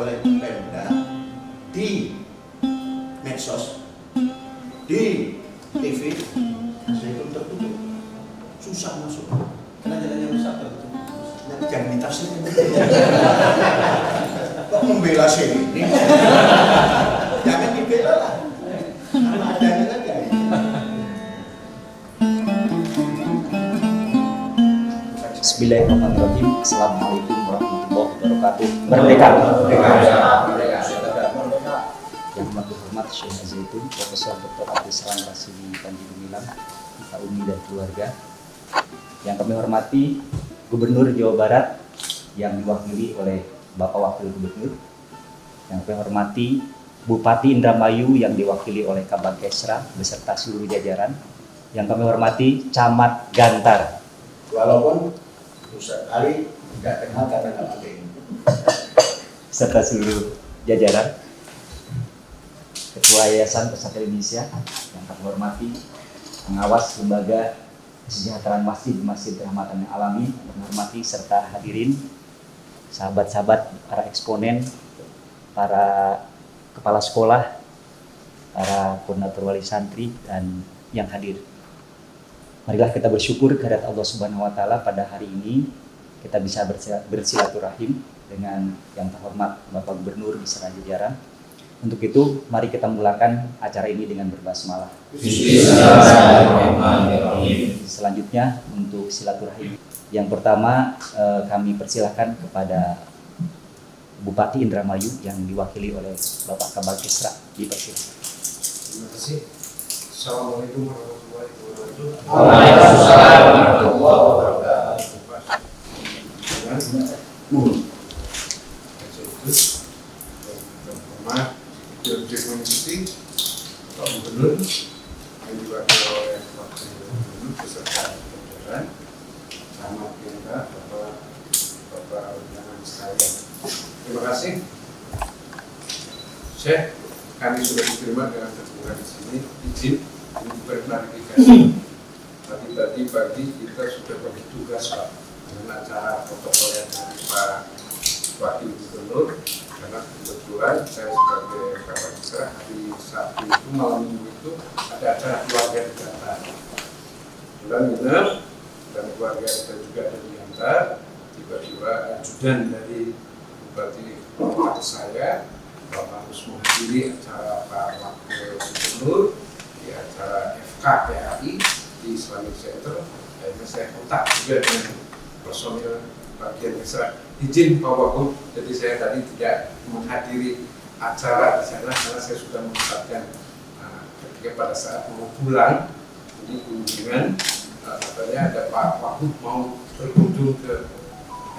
oleh Pemda di medsos, di TV, Zaitun tertutup, susah masuk karena jalannya rusak tertutup. Nanti jangan ditafsirkan. Kok membela sini? Jangan dibela lah. Apa adanya saja. Bismillahirrahmanirrahim. Assalamualaikum warahmatullahi wabarakatuh. Merdeka. Yang terhormat Syekh Zaitun, Profesor Dr. Abdul Salam Rasidi Panji Gumilang, Pak Umi dan keluarga. Yang kami hormati Gubernur Jawa Barat yang diwakili oleh Bapak Wakil Gubernur. Yang kami hormati Bupati Indramayu yang diwakili oleh Kabag Kesra beserta seluruh jajaran. Yang kami hormati Camat Gantar. Walaupun Ustaz Ali tidak kenal karena nggak pakai ini. Serta seluruh jajaran. Ketua Yayasan Pesantren Indonesia yang kami hormati, pengawas lembaga kesejahteraan Masjid Rahmatan Alamin yang kami hormati, serta hadirin, sahabat-sahabat, para eksponen, para kepala sekolah, para koordinator wali santri dan yang hadir. Marilah kita bersyukur kehadirat Allah Subhanahu wa taala pada hari ini kita bisa bersilaturahim dengan yang terhormat Bapak Gubernur beserta jajaran. Untuk itu, mari kita mulakan acara ini dengan berbasmalah. Selanjutnya untuk silaturahim. Yang pertama kami persilahkan kepada Bupati Indramayu yang diwakili oleh Bapak Kabag Kesra. Dipersilakan. Terima kasih. Assalamualaikum warahmatullahi wabarakatuh. Waalaikumsalam warahmatullahi wabarakatuh. Dirjen Mengikuti Pak Gubernur yang diwakili oleh Wakil Gubernur beserta jajaran, Camat Gantar, Bapak undangan sekalian. Terima kasih. Syekh, kami sudah diterima dengan terbuka di sini. Izin untuk berklarifikasi. Tadi pagi kita sudah bagi tugas Pak dengan acara protokoler dari Pak Wakil Gubernur. Karena kebetulan saya sebagai Kabag Kesra hari Sabtu itu malam minggu itu ada acara keluarga di Gantar. Kebetulan benar dan keluarga kita juga ada di Gantar. Tiba-tiba ajudan dari Bupati Kabupaten saya Bapak harus menghadiri acara Pak Wakil Gubernur di acara FKPAI di Islamic Center. Akhirnya saya kontak juga dengan personil bagian Kesra. Izin Pak Wagub, jadi saya tadi tidak menghadiri acara di sana karena saya sudah mengucapkan ketika pada saat mau pulang di kunjungan katanya ada Pak Wagub mau berkunjung ke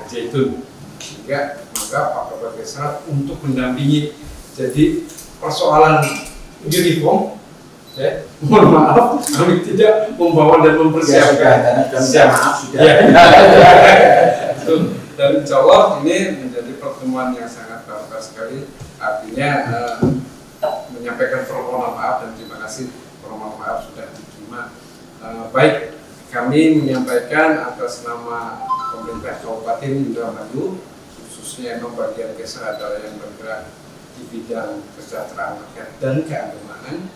Zaitun, sehingga maka Pak Kabag Kesra untuk mendampingi. Jadi persoalan uniform, ya, mohon maaf kami tidak membawa dan mempersiapkan. Maaf sudah. Dan insya Allah ini menjadi pertemuan yang sangat berkah sekali. Artinya menyampaikan permohonan maaf dan terima kasih permohonan maaf sudah diterima. Baik, kami menyampaikan atas nama pemerintah Kabupaten Indramayu, khususnya yang bagian Kesra adalah yang bergerak di bidang kesejahteraan rakyat dan keagamaan.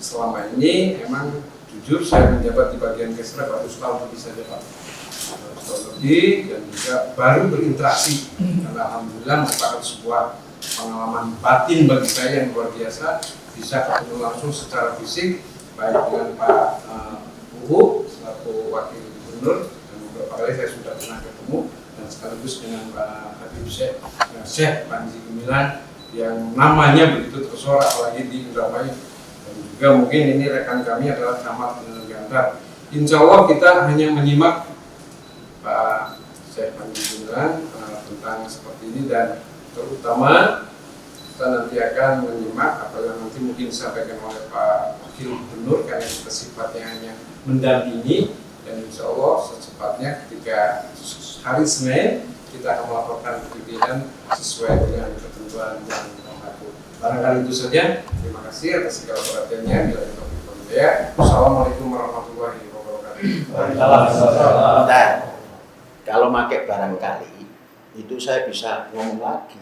Selama ini emang jujur saya menjabat di bagian Kesra baru setahun lebih saja Pak. Lebih dan juga baru berinteraksi karena alhamdulillah merupakan sebuah pengalaman batin bagi saya yang luar biasa, bisa ketemu langsung secara fisik baik dengan Pak Uhu selaku Wakil Gubernur dan beberapa kali saya sudah pernah ketemu, dan sekaligus dengan Pak Habib Syekh Panji Gumilang yang namanya begitu tersorak apalagi di Indramayu, dan juga mungkin ini rekan kami adalah Camat Gantar. Insya Allah kita hanya menyimak Pak Syekh Panji Gumilang tentang seperti ini, dan terutama kita nanti akan menyimak apa yang nanti mungkin disampaikan oleh Pak Wakil Gubernur karena kita sifatnya hanya mendampingi, dan insya Allah secepatnya ketika hari Senin kita akan melaporkan ke pimpinan sesuai dengan ketentuan yang berlaku. Barangkali itu saja. Terima kasih atas segala perhatiannya. Bila itu Assalamualaikum warahmatullahi wabarakatuh. Nah, kalau pakai barangkali itu saya bisa ngomong lagi.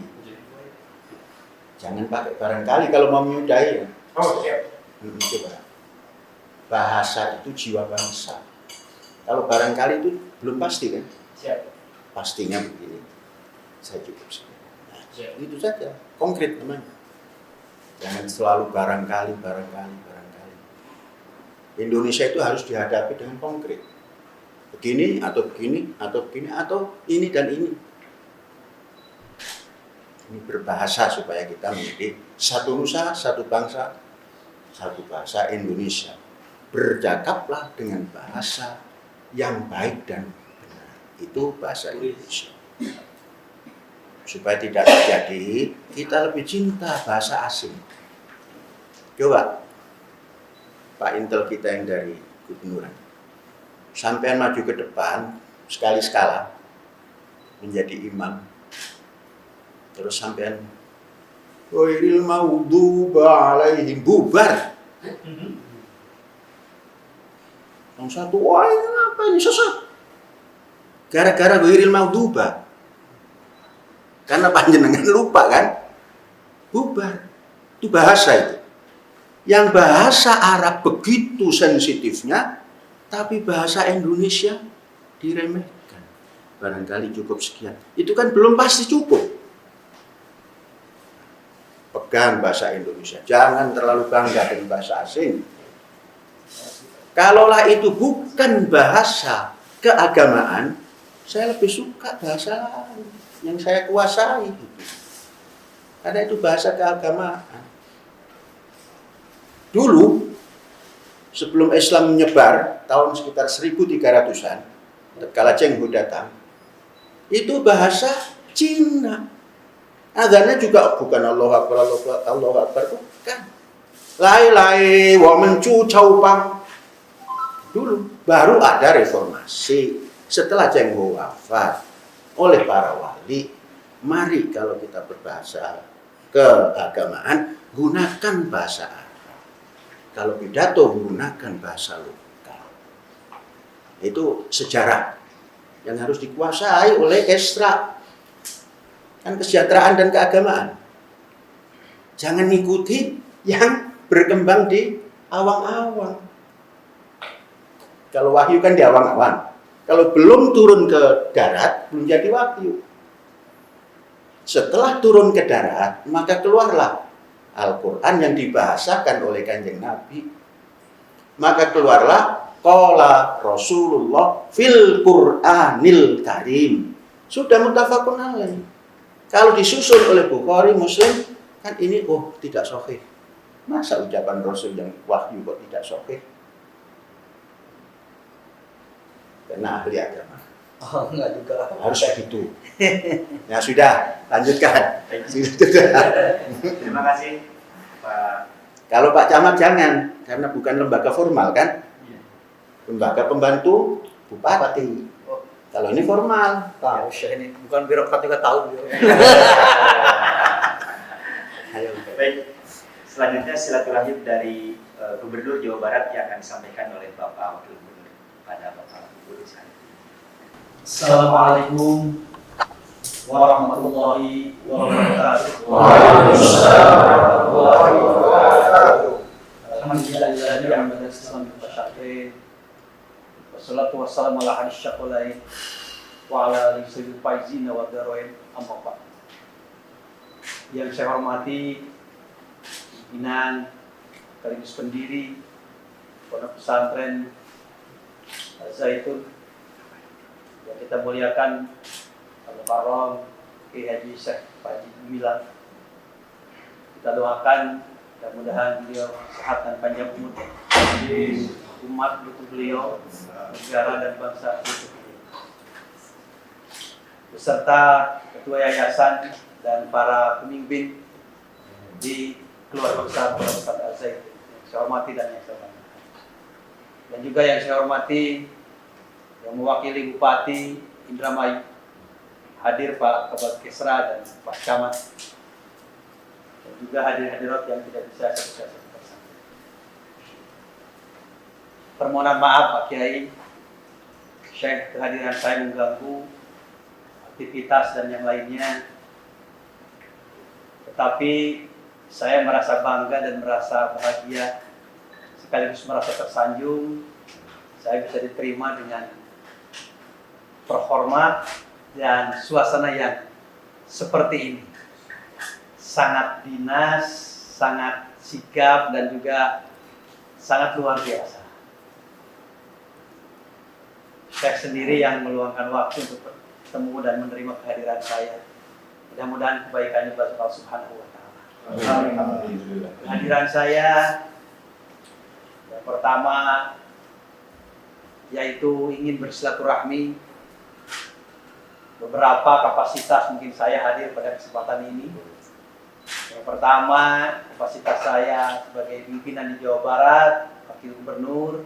Jangan pakai barangkali kalau mau menyudahi. Oh, siap. Coba. Bahasa itu jiwa bangsa. Kalau barangkali itu belum pasti kan? Siap. Pastinya begini. Saya cukup sekian. Nah, Siap. itu saja. Konkret namanya. Jangan selalu barangkali. Indonesia itu harus dihadapi dengan konkret. Begini atau begini atau begini atau ini dan ini. Ini berbahasa supaya kita menjadi satu nusa, satu bangsa, satu bahasa Indonesia. Bercakaplah dengan bahasa yang baik dan benar. Itu bahasa Indonesia. Supaya tidak terjadi, kita lebih cinta bahasa asing. Coba, Pak Intel kita yang dari Gubernuran, sampean maju ke depan, sekali-sekala, menjadi imam, terus sampean ghairil maghdubi alaihim, bubar. Yang satu, wah ini apa ini sesat? Gara-gara ghairil maghdubi. Karena panjenengan lupa kan? Bubar. Itu bahasa itu. Yang bahasa Arab begitu sensitifnya, tapi bahasa Indonesia diremehkan. Barangkali cukup sekian. Itu kan belum pasti cukup. Pegang bahasa Indonesia. Jangan terlalu bangga dengan bahasa asing. Kalaulah itu bukan bahasa keagamaan, saya lebih suka bahasa lain yang saya kuasai. Karena itu bahasa keagamaan. Dulu, sebelum Islam menyebar, tahun sekitar 1300-an, tatkala Cheng Ho datang, itu bahasa Cina. Adanya juga bukan Allahu Akbar, Allahu Akbar, bukan. Lai wa mencu chau pang. Dulu, baru ada reformasi. Setelah Cheng Ho wafat oleh para wali, mari kalau kita berbahasa keagamaan, gunakan bahasa Arab. Kalau pidato menggunakan bahasa lokal. Itu sejarah yang harus dikuasai oleh ekstra. Kan kesejahteraan dan keagamaan. Jangan ikuti yang berkembang di awang-awang. Kalau wahyu kan di awang-awang. Kalau belum turun ke darat, belum jadi wahyu. Setelah turun ke darat, maka keluarlah Al-Quran yang dibahasakan oleh Kanjeng Nabi. Maka keluarlah qala Rasulullah fil Qur'anil Karim. Sudah muttafaqun alaih. Kalau disusun oleh Bukhari, Muslim, kan ini tidak sahih. Masa ucapan Rasul yang wahyu kok tidak sahih? Karena ahli agama. Oh, enggak juga. Harus begitu. Ya sudah, lanjutkan. Terima kasih Pak. Kalau Pak Camat jangan, karena bukan lembaga formal kan? Lembaga pembantu bupati. Kalau ini formal. Tahu sih ini bukan birokrat juga tahu. Ayo. Baik, selanjutnya silaturahim dari Gubernur Jawa Barat yang akan disampaikan oleh Bapak Wakil Gubernur pada Bapak Gubernur sekalian. Assalamualaikum warahmatullahi wabarakatuh. Waalaikumsalam warahmatullahi wabarakatuh. Alhamdulillahirabbil alamin wassalatu wassalamu ala asyrafil wa ala alihi sayyidil faizin wa darwain amma ba'd. Yang saya hormati pimpinan sekaligus pendiri Pondok Pesantren Al-Zaitun yang kita muliakan Al-Mukarram Kiai Haji Syekh Haji Gumilang. Kita doakan mudah-mudahan beliau sehat dan panjang umur, umat untuk beliau, negara dan bangsa untuk beliau, beserta ketua yayasan dan para pemimpin di keluarga besar Pondok Pesantren Al-Zaitun yang saya hormati dan yang saya hormati. Dan juga yang saya hormati yang mewakili Bupati Indramayu, hadir Pak Kabal Kesra dan Pak Camat, dan juga hadir-hadirat yang tidak bisa saya sampaikan. Permohonan maaf Pak Kiai, Syekh, kehadiran saya mengganggu aktivitas dan yang lainnya. Tetapi saya merasa bangga dan merasa bahagia, sekaligus merasa tersanjung. Saya bisa diterima dengan terhormat dan suasana yang seperti ini. Sangat dinas, sangat sigap, dan juga sangat luar biasa. Saya sendiri yang meluangkan waktu untuk bertemu dan menerima kehadiran saya. Mudah-mudahan kebaikannya bagi Allah Subhanahu wa Ta'ala. Kehadiran saya yang pertama yaitu ingin bersilaturahmi. Beberapa kapasitas mungkin saya hadir pada kesempatan ini. Yang pertama, kapasitas saya sebagai pimpinan di Jawa Barat, Wakil Gubernur,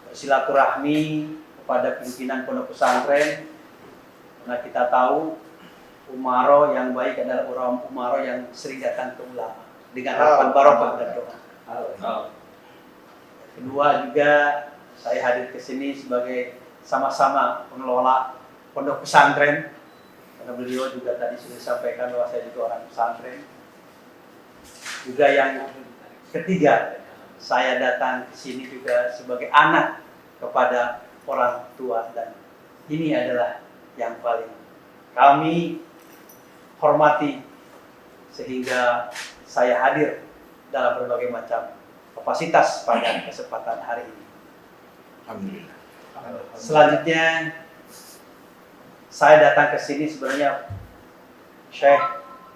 bersilaturahmi kepada pimpinan pondok pesantren, karena kita tahu umaro yang baik adalah orang umaro yang sering datang ke ulama dengan harapan barokah dan doa. Kedua juga saya hadir ke sini sebagai sama-sama pengelola pondok pesantren, karena beliau juga tadi sudah disampaikan bahwa saya juga orang pesantren. Juga yang ketiga, saya datang ke sini juga sebagai anak kepada orang tua, dan ini adalah yang paling kami hormati, sehingga saya hadir dalam berbagai macam kapasitas pada kesempatan hari ini. Alhamdulillah. Selanjutnya saya datang ke sini sebenarnya Syekh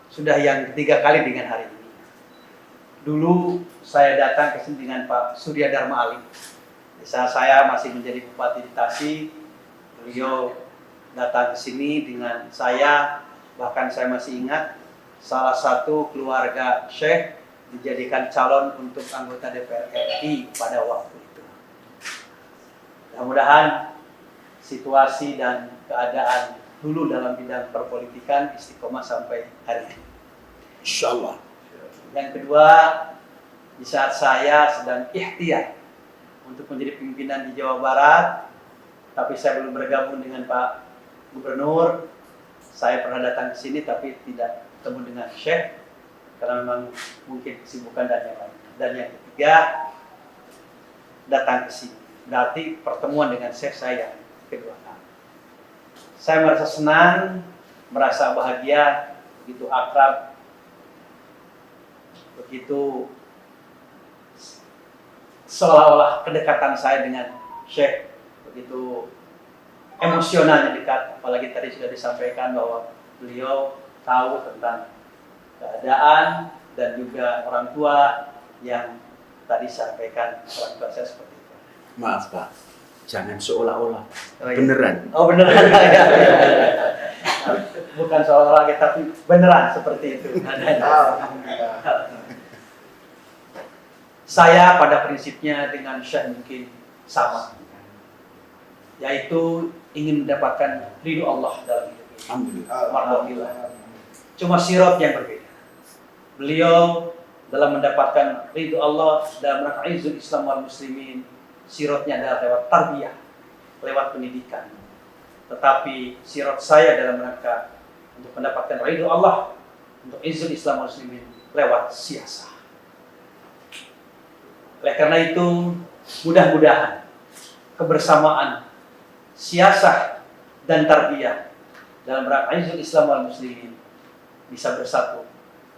sudah yang ketiga kali dengan hari ini. Dulu saya datang ke sini dengan Pak Surya Dharma Ali. Di saat saya masih menjadi Bupati di Tasik, beliau datang ke sini dengan saya. Bahkan saya masih ingat salah satu keluarga Syekh dijadikan calon untuk anggota DPR RI pada waktu itu. Mudah-mudahan situasi dan keadaan dulu dalam bidang perpolitikan istiqomah sampai hari ini. Insyaallah. Yang kedua, di saat saya sedang ikhtiar untuk menjadi pimpinan di Jawa Barat, tapi saya belum bergabung dengan Pak Gubernur. Saya pernah datang ke sini tapi tidak bertemu dengan Syekh karena memang mungkin kesibukan dan yang lain. Dan yang ketiga, datang ke sini. Berarti pertemuan dengan Syekh saya kedua kali. Saya merasa senang, merasa bahagia, begitu akrab, begitu seolah-olah kedekatan saya dengan Syekh begitu emosionalnya dekat. Apalagi tadi sudah disampaikan bahwa beliau tahu tentang keadaan dan juga orang tua yang tadi sampaikan orang tua saya seperti itu. Maaf Pak, jangan seolah-olah. Oh, iya. Beneran. Oh beneran ya. Bukan seolah-olah tapi beneran seperti itu. Saya pada prinsipnya dengan Syekh mungkin sama, yaitu ingin mendapatkan ridho Allah dalam hidup ini. Alhamdulillah. Cuma sirot yang berbeda. Beliau dalam mendapatkan ridho Allah dalam rangka izzul Islam wal muslimin, sirotnya adalah lewat tarbiyah, lewat pendidikan. Tetapi sirot saya dalam rangka untuk mendapatkan ridho Allah, untuk izzul Islam wal muslimin, lewat siasah. Oleh karena itu, mudah-mudahan kebersamaan siasah dan tarbiyah dalam rangka izzul Islam wal muslimin bisa bersatu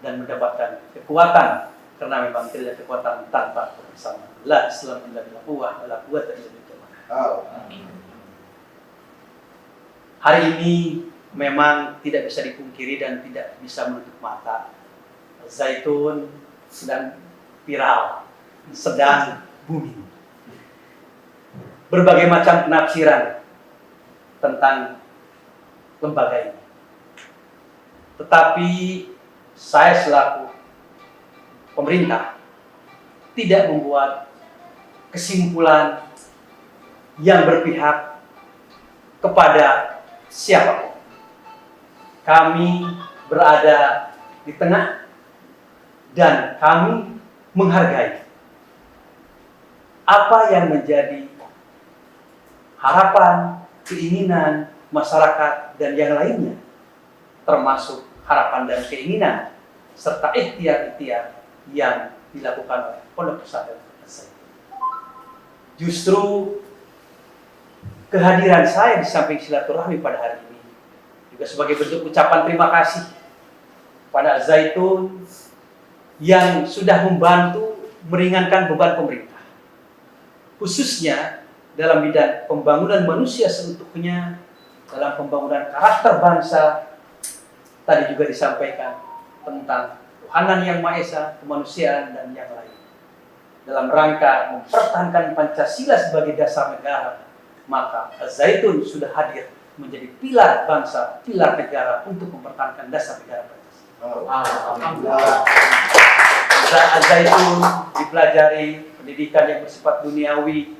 dan mendapatkan kekuatan, karena memang tidak ada kekuatan tanpa kebersamaan. La Islam illa billah quwwah wala quwwata illa billah. Hari ini memang tidak bisa dipungkiri dan tidak bisa menutup mata. Zaitun sedang viral, sedang booming. Berbagai macam penafsiran tentang lembaga ini. Tetapi saya selaku pemerintah tidak membuat kesimpulan yang berpihak kepada siapapun. Kami berada di tengah dan kami menghargai apa yang menjadi harapan, keinginan masyarakat dan yang lainnya, termasuk harapan dan keinginan serta ikhtiar-ikhtiar yang dilakukan oleh Pondok Pesantren Al-Zaitun. Justru kehadiran saya di samping silaturahmi pada hari ini juga sebagai bentuk ucapan terima kasih pada Al-Zaitun yang sudah membantu meringankan beban pemerintah, khususnya dalam bidang pembangunan manusia seutuhnya, dalam pembangunan karakter bangsa. Tadi juga disampaikan tentang Tuhanan Yang Maha Esa, kemanusiaan, dan yang lain. Dalam rangka mempertahankan Pancasila sebagai dasar negara, maka Al-Zaitun sudah hadir menjadi pilar bangsa, pilar negara untuk mempertahankan dasar negara Pancasila. Alhamdulillah. Al-Zaitun dipelajari pendidikan yang bersifat duniawi,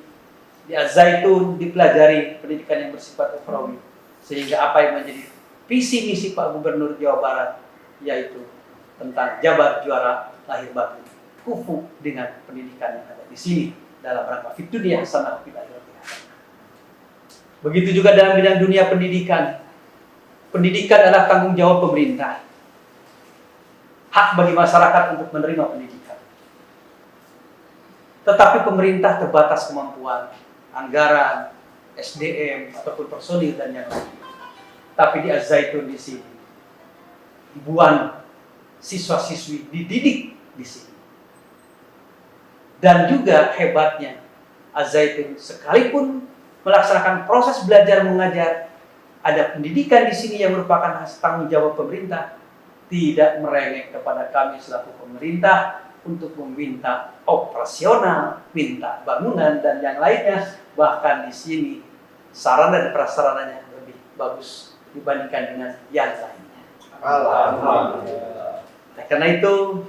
di Al-Zaitun dipelajari pendidikan yang bersifat ukhrawi, sehingga apa yang menjadi visi misi Pak Gubernur Jawa Barat, yaitu tentang Jabar Juara Lahir Batin, kufu dengan pendidikan yang ada di sini dalam rangka fid dunya hasanah fil akhirati hasanah. Begitu juga dalam bidang dunia pendidikan. Pendidikan adalah tanggung jawab pemerintah. Hak bagi masyarakat untuk menerima pendidikan. Tetapi pemerintah terbatas kemampuan, anggaran, SDM ataupun personil dan yang lain. Tapi di Al-Zaitun di sini, ribuan siswa-siswi dididik di sini. Dan juga hebatnya, Al-Zaitun sekalipun melaksanakan proses belajar mengajar, ada pendidikan di sini yang merupakan tanggung jawab pemerintah, tidak merengek kepada kami selaku pemerintah untuk meminta operasional, minta bangunan dan yang lainnya. Bahkan di sini sarana dan prasarananya lebih bagus dibandingkan dengan yang lainnya. Alhamdulillah. Nah, karena itu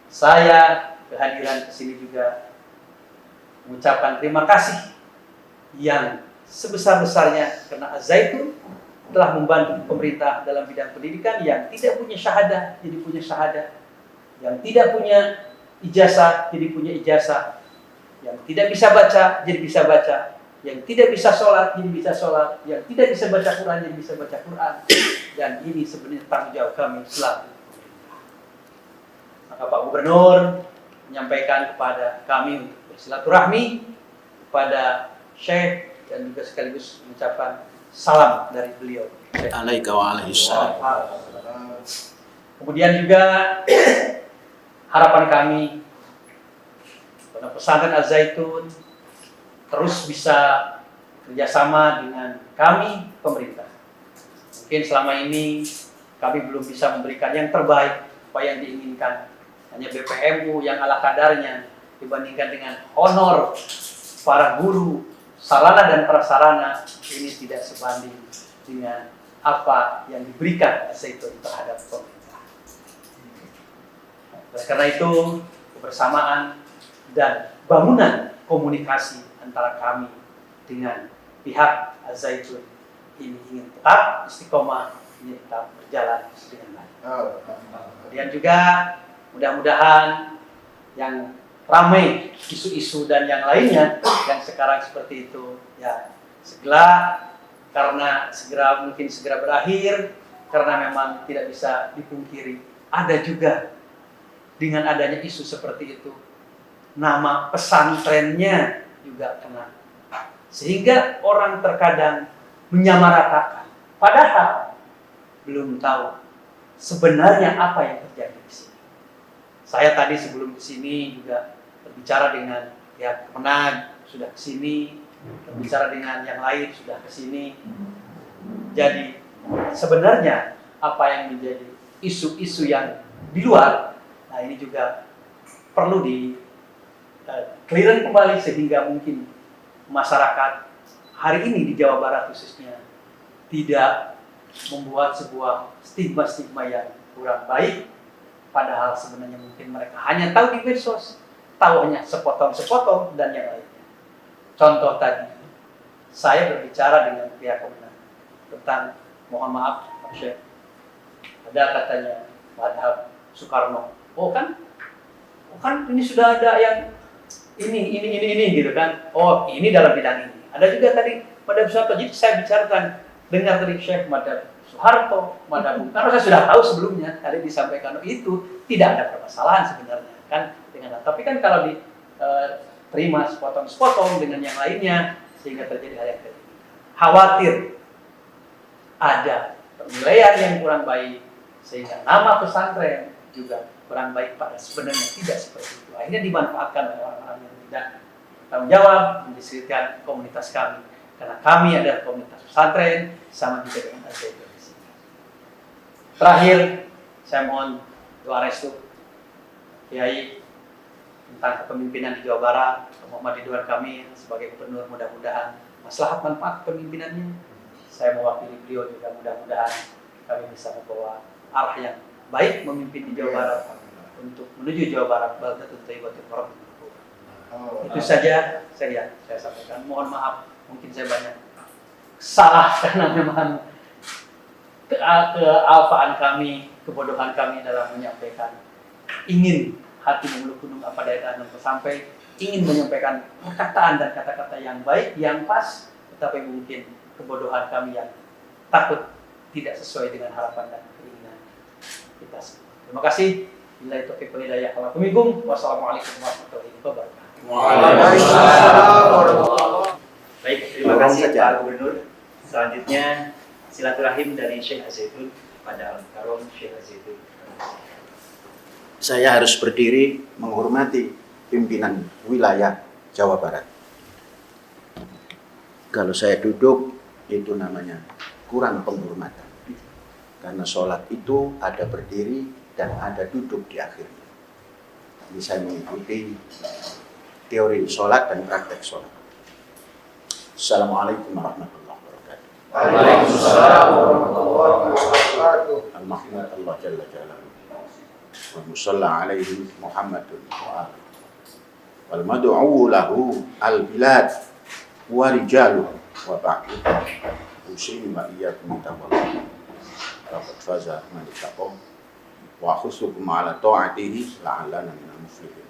saya kehadiran di sini juga mengucapkan terima kasih yang sebesar-besarnya karena Al-Zaitun telah membantu pemerintah dalam bidang pendidikan. Yang tidak punya syahadah jadi punya syahadah, yang tidak punya ijazah jadi punya ijazah, yang tidak bisa baca jadi bisa baca, yang tidak bisa sholat jadi bisa sholat, yang tidak bisa baca Quran jadi bisa baca Quran. Dan ini sebenarnya tanggung jawab kami selaku pemerintah. Maka Pak Gubernur menyampaikan kepada kami untuk bersilaturahmi kepada Syekh dan juga sekaligus mengucapkan salam dari beliau. Alaika wa alaihi salam. Kemudian juga harapan kami Pondok Pesantren Al-Zaitun terus bisa kerjasama dengan kami pemerintah. Mungkin selama ini kami belum bisa memberikan yang terbaik apa yang diinginkan. Hanya BPMU yang ala kadarnya dibandingkan dengan honor para guru, sarana dan prasarana ini tidak sebanding dengan apa yang diberikan Al-Zaitun terhadap pemerintah. Oleh karena itu, kebersamaan dan bangunan komunikasi antara kami dengan pihak Al-Zaitun ini ingin tetap istiqomah, ingin tetap berjalan dengan baik. Kemudian juga mudah-mudahan yang ramai isu-isu dan yang lainnya yang sekarang seperti itu ya mungkin segera berakhir, karena memang tidak bisa dipungkiri ada juga dengan adanya isu seperti itu nama pesantrennya juga kena, sehingga orang terkadang menyamaratakan padahal belum tahu sebenarnya apa yang terjadi di sini. Saya tadi sebelum ke sini juga berbicara dengan pihak Kemenag, sudah ke sini, berbicara dengan yang lain sudah ke sini. Jadi sebenarnya apa yang menjadi isu-isu yang di luar, nah ini juga perlu di clear kembali sehingga mungkin masyarakat hari ini di Jawa Barat khususnya tidak membuat sebuah stigma-stigma yang kurang baik, padahal sebenarnya mungkin mereka hanya tahu di medsos, tahu hanya sepotong-sepotong dan yang lainnya. Contoh tadi, saya berbicara dengan pihak Kemenag tentang, mohon maaf Pak Syekh, ada katanya madhab Soekarno. Oh kan ini sudah ada yang ini gitu kan. Oh ini dalam bidang ini. Ada juga tadi madhab Soekarno. Jadi saya bicarakan, dengar dari Syekh madhab Soeharto, kepada Bung Karno, saya sudah tahu sebelumnya, tadi disampaikan itu tidak ada permasalahan sebenarnya kan dengan, tapi kan kalau diterima sepotong-sepotong dengan yang lainnya sehingga terjadi hal yang terjadi. Khawatir ada penilaian yang kurang baik sehingga nama pesantren juga kurang baik, pada sebenarnya tidak seperti itu. Akhirnya dimanfaatkan oleh orang-orang yang tidak bertanggung jawab mendiskreditkan komunitas kami, karena kami adalah komunitas pesantren sama juga dengan Al-Zaitun. Terakhir, saya mohon doa restu Kiai tentang kepemimpinan di Jawa Barat, Muhammad Ridwan Kamil sebagai gubernur, mudah-mudahan maslahat manfaat pemimpinannya. Saya mewakili beliau juga, mudah-mudahan kami bisa membawa arah yang baik memimpin di Jawa Barat untuk menuju Jawa Barat, baldatun thayyibatun wa rabbun ghafur. Itu saja saya sampaikan. Mohon maaf, mungkin saya banyak salah karena memang kealfaan kami, kebodohan kami dalam menyampaikan. Ingin hati memeluk gunung apa daya tahan sampai ingin menyampaikan perkataan dan kata-kata yang baik, yang pas, tetapi mungkin kebodohan kami yang takut tidak sesuai dengan harapan dan keinginan kita semua. Terima kasih. Bila itu hidayah. Wassalamualaikum warahmatullahi wabarakatuh. Baik, terima kasih Pak Gubernur. Selanjutnya silaturahim dari Syekh Al-Zaitun pada Al-Karom Syekh Al-Zaitun. Saya harus berdiri menghormati pimpinan wilayah Jawa Barat. Kalau saya duduk, itu namanya kurang penghormatan. Karena sholat itu ada berdiri dan ada duduk di akhirnya. Ini saya mengikuti teori sholat dan praktek sholat. Assalamualaikum warahmatullahi wabarakatuh. Waalaikumsalam warahmatullahi wabarakatuh. Al-Mahmud Allah Jalla Jalaluhu. Wa musalla alaihi Muhammadun wa alihi. Wal mad'u lahu al-bilad wa rijaluh wa ba'du. Ushim wa iyyakum taqwa. Laqad faza man ittaqwa wa khusukum ala ta'atihi la'allana minal muflihin.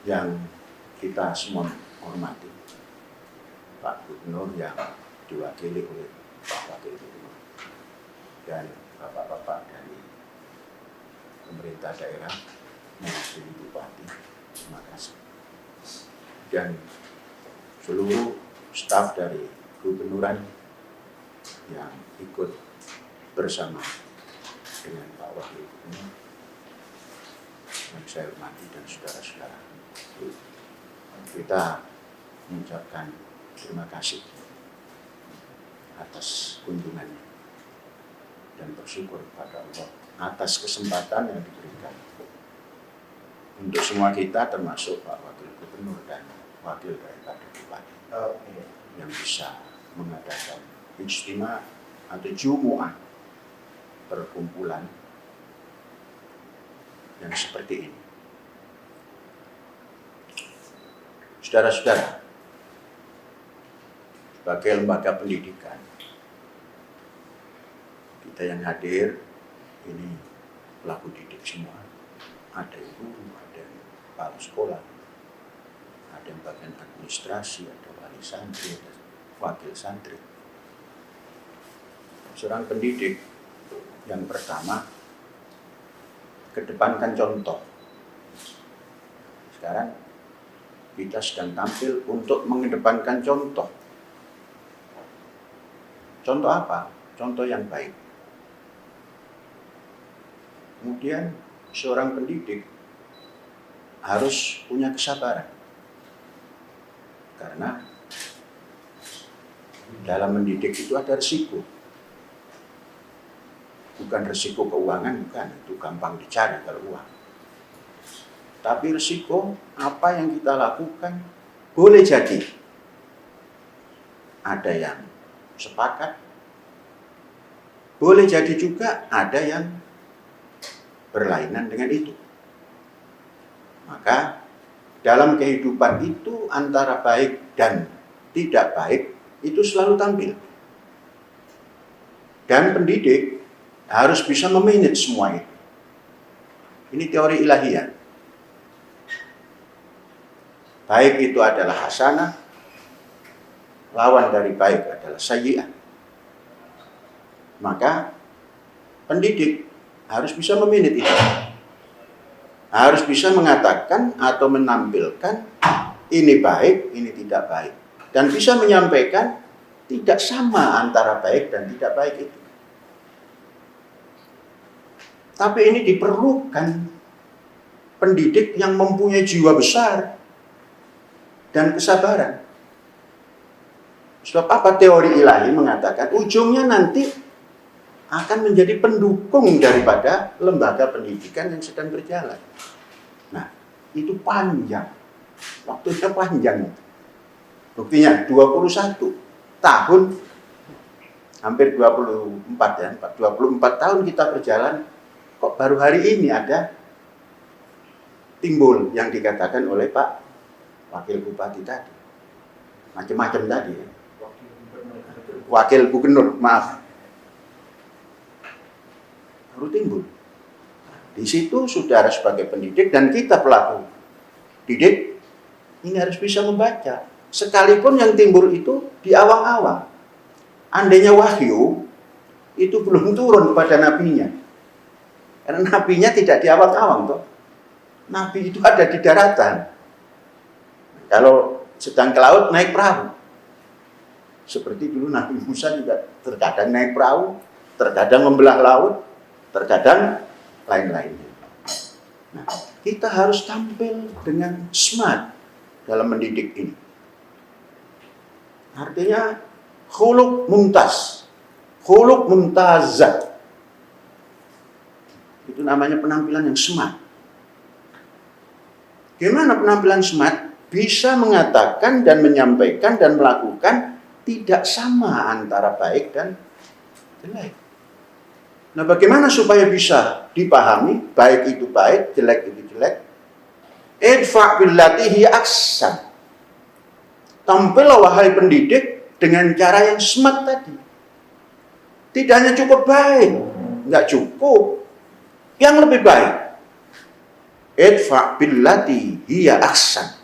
Yang kita semua hormati Pak Gubernur yang diwakili oleh Pak Wakil Gubernur dan bapak-bapak dari pemerintah daerah, mewakili Bupati, terima kasih, dan seluruh staf dari Gubernuran yang ikut bersama dengan Pak Wakil Gubernur yang saya hormati dan saudara-saudara. Kita mengucapkan terima kasih atas kunjungannya dan bersyukur kepada Allah atas kesempatan yang diberikan untuk semua kita, termasuk Pak Wakil Gubernur dan wakil daripada Bupati yang bisa mengadakan ijtima atau jumu'ah, perkumpulan yang seperti ini. Saudara-saudara, sebagai lembaga pendidikan, kita yang hadir ini pelaku didik semua. Ada yang guru, ada yang kepala sekolah, ada yang bagian administrasi, ada wali santri, ada wakil santri. Seorang pendidik yang pertama kedepankan contoh. Sekarang kita sedang tampil untuk mengedepankan contoh. Contoh apa? Contoh yang baik. Kemudian seorang pendidik harus punya kesabaran. Karena dalam mendidik itu ada risiko. Bukan risiko keuangan, bukan. Itu gampang dicari kalau uang. Tapi risiko apa yang kita lakukan boleh jadi ada yang sepakat, boleh jadi juga ada yang berlainan dengan itu. Maka dalam kehidupan itu antara baik dan tidak baik itu selalu tampil. Dan pendidik harus bisa memanage semua itu. Ini teori ilahiyah. Baik itu adalah hasanah, lawan dari baik adalah sayyi'ah. Maka pendidik harus bisa memanage itu. Harus bisa mengatakan atau menampilkan ini baik, ini tidak baik. Dan bisa menyampaikan tidak sama antara baik dan tidak baik itu. Tapi ini diperlukan pendidik yang mempunyai jiwa besar dan kesabaran. Sebab apa? Teori ilahi mengatakan ujungnya nanti akan menjadi pendukung daripada lembaga pendidikan yang sedang berjalan. Nah, itu panjang. Waktunya panjang. Buktinya 21 tahun, hampir 24 ya, 24 tahun kita berjalan, kok baru hari ini ada timbul yang dikatakan oleh Pak Wakil Bupati tadi. Macam-macam tadi ya. Wakil Gubernur, maaf. Baru timbul. Di situ saudara sebagai pendidik dan kita pelaku didik ini harus bisa membaca. Sekalipun yang timbul itu di awang-awang. Andainya wahyu itu belum turun pada nabinya. Karena nabinya tidak di awang-awang toh. Nabi itu ada di daratan. Kalau sedang ke laut naik perahu. Seperti dulu Nabi Musa juga terkadang naik perahu, terkadang membelah laut, terkadang lain-lainnya. Nah, kita harus tampil dengan smart dalam mendidik ini. Artinya khuluq mumtaz, khuluq mumtazah. Itu namanya penampilan yang smart. Gimana penampilan smart? Bisa mengatakan dan menyampaikan dan melakukan tidak sama antara baik dan jelek. Nah, bagaimana supaya bisa dipahami baik itu baik, jelek itu jelek? Idfa' billati hiya ahsan. Tampillah wahai pendidik dengan cara yang smart tadi. Tidak hanya cukup baik, enggak cukup. Yang lebih baik. Idfa' billati hiya ahsan.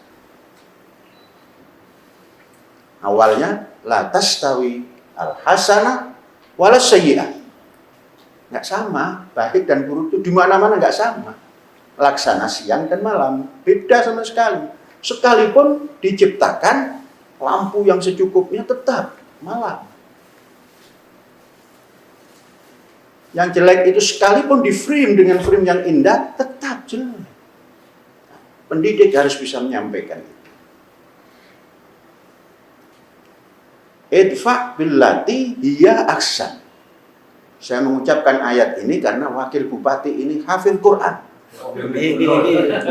Awalnya la tastawi al-hasanah wala sayyi'ah. Nggak sama, baik dan buruk itu di mana-mana nggak sama. Laksana siang dan malam, beda sama sekali. Sekalipun diciptakan lampu yang secukupnya tetap malam. Yang jelek itu sekalipun di frame dengan frame yang indah, tetap jelek. Pendidik harus bisa menyampaikan itu. Idfa' billati hiya ahsan. Saya mengucapkan ayat ini karena wakil bupati ini hafil Quran.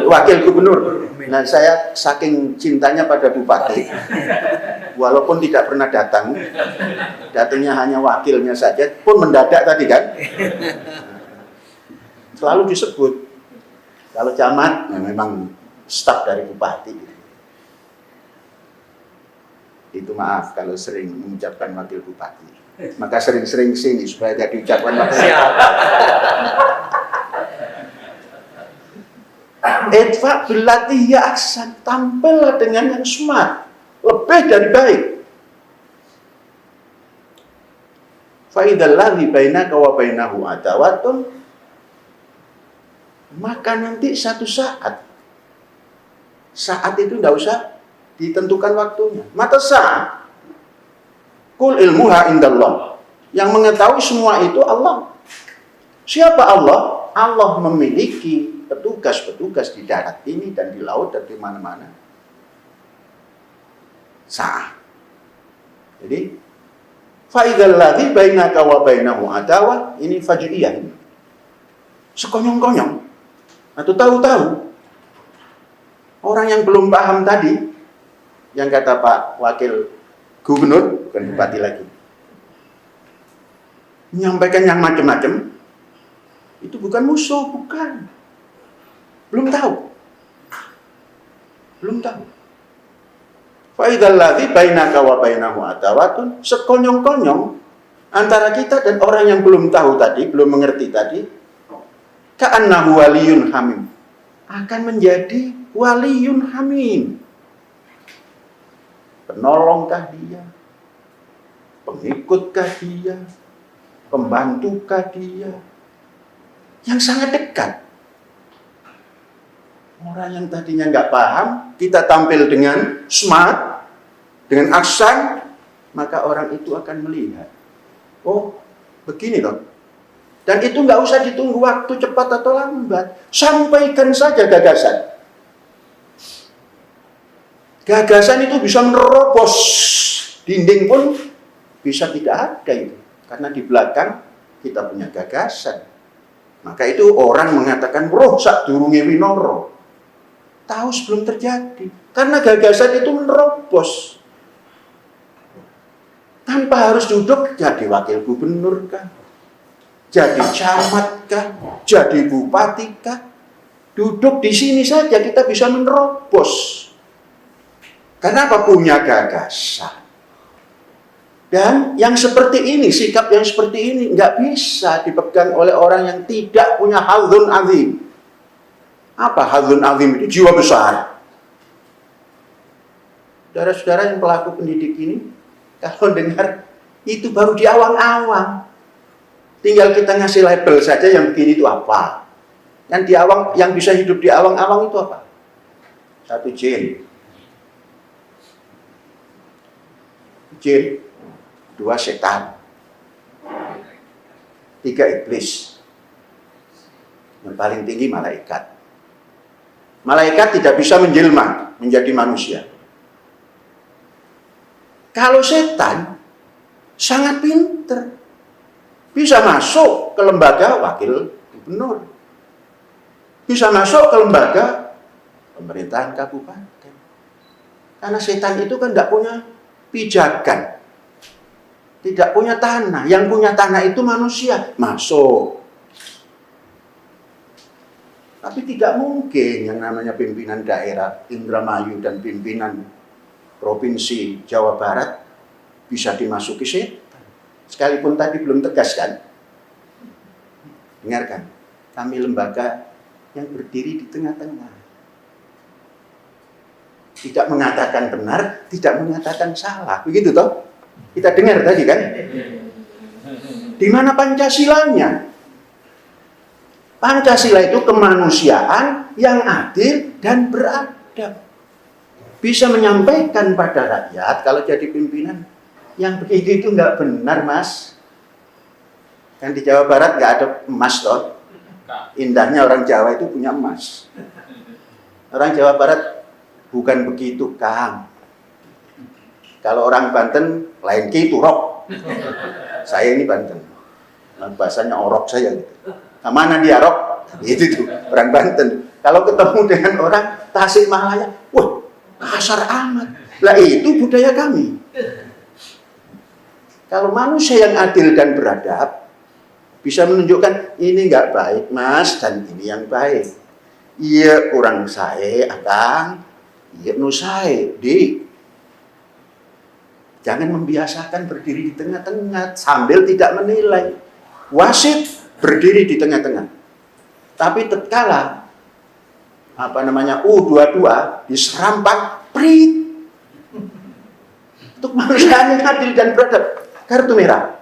Wakil gubernur. Nah, saya saking cintanya pada bupati, walaupun tidak pernah datang, datangnya hanya wakilnya saja, pun mendadak tadi kan. Selalu disebut. Kalau camat, ya memang staf dari bupati. Itu maaf kalau sering mengucapkan wakil bupati. Maka sering-sering sini supaya tidak diucapkan wakil. Idfa' billati hiya ahsan. Tampil dengan yang smart, lebih dari baik. Fa idzal ladzi bainaka wa bainahu adawatun, maka nanti satu saat itu tidak usah ditentukan waktunya. Mata saat. Kul ilmuha indallah. Yang mengetahui semua itu Allah. Siapa Allah? Allah memiliki petugas-petugas di darat ini dan di laut dan di mana-mana. Sa'ah. Jadi, fa'idzal ladzi bainaka wa bainahu adawah, ini fajriyah ini. Sekonyong-konyong atau tahu-tahu. Orang yang belum paham tadi, yang kata Pak Wakil Gubernur, bukan bupati lagi, menyampaikan yang macam-macam, itu bukan musuh, bukan. Belum tahu. Fa idzal ladzi bainaka wa bainahu adawatun, sekonyong-konyong antara kita dan orang yang belum tahu tadi, belum mengerti tadi, ka'annahu waliyun hamim, akan menjadi waliyun hamim. Penolongkah dia, pengikutkah dia, pembantukah dia, yang sangat dekat. Orang yang tadinya nggak paham, kita tampil dengan smart, dengan aksan, maka orang itu akan melihat, oh begini loh. Dan itu nggak usah ditunggu waktu cepat atau lambat, sampaikan saja gagasan. Gagasan itu bisa menerobos dinding pun bisa tidak ada itu, karena di belakang kita punya gagasan. Maka itu orang mengatakan roh sak durunge winara. Tahu sebelum terjadi, karena gagasan itu menerobos. Tanpa harus duduk jadi wakil gubernur kah, jadi camat kah, jadi bupati kah, duduk di sini saja kita bisa menerobos. Karena apa? Punya gagasan. Dan yang seperti ini, sikap yang seperti ini nggak bisa dipegang oleh orang yang tidak punya hadzun azim. Apa hadzun azim itu? Jiwa besar. Saudara-saudara yang pelaku pendidik ini, kalau dengar itu baru di awang-awang. Tinggal kita ngasih label saja yang begini itu apa. Yang di awang, yang bisa hidup di awang-awang itu apa? 1 jin. Jin, 2 setan, 3 iblis, yang paling tinggi malaikat. Malaikat tidak bisa menjelma menjadi manusia. Kalau setan sangat pinter, bisa masuk ke lembaga wakil gubernur, bisa masuk ke lembaga pemerintahan kabupaten. Karena setan itu kan tidak punya pijakan, tidak punya tanah. Yang punya tanah itu manusia, masuk. Tapi tidak mungkin yang namanya pimpinan daerah Indramayu dan pimpinan Provinsi Jawa Barat bisa dimasuki setan. Sekalipun tadi belum tegas kan? Dengarkan, kami lembaga yang berdiri di tengah-tengah. Tidak mengatakan benar, tidak mengatakan salah. Begitu toh? Kita dengar tadi kan? Di mana Pancasilanya? Pancasila itu kemanusiaan yang adil dan beradab. Bisa menyampaikan pada rakyat kalau jadi pimpinan yang begitu itu nggak benar, Mas. Kan di Jawa Barat nggak ada emas toh. Indahnya orang Jawa itu punya emas. Orang Jawa Barat bukan begitu, Kang. Kalau orang Banten lain gitu, rok. Saya ini Banten. Bahasanya orok saya gitu. Nah, mana dia rok? Itu tuh orang Banten. Kalau ketemu dengan orang Tasikmalaya, wah kasar amat. Lah itu budaya kami. Kalau manusia yang adil dan beradab bisa menunjukkan ini nggak baik, Mas, dan ini yang baik. Iya kurang saya, Akang. Iya nu saya, Dik. Jangan membiasakan berdiri di tengah-tengah sambil tidak menilai. Wasit berdiri di tengah-tengah. Tapi tatkala U22 diserampak, prit. Untuk manusia yang adil dan beradab, kartu merah.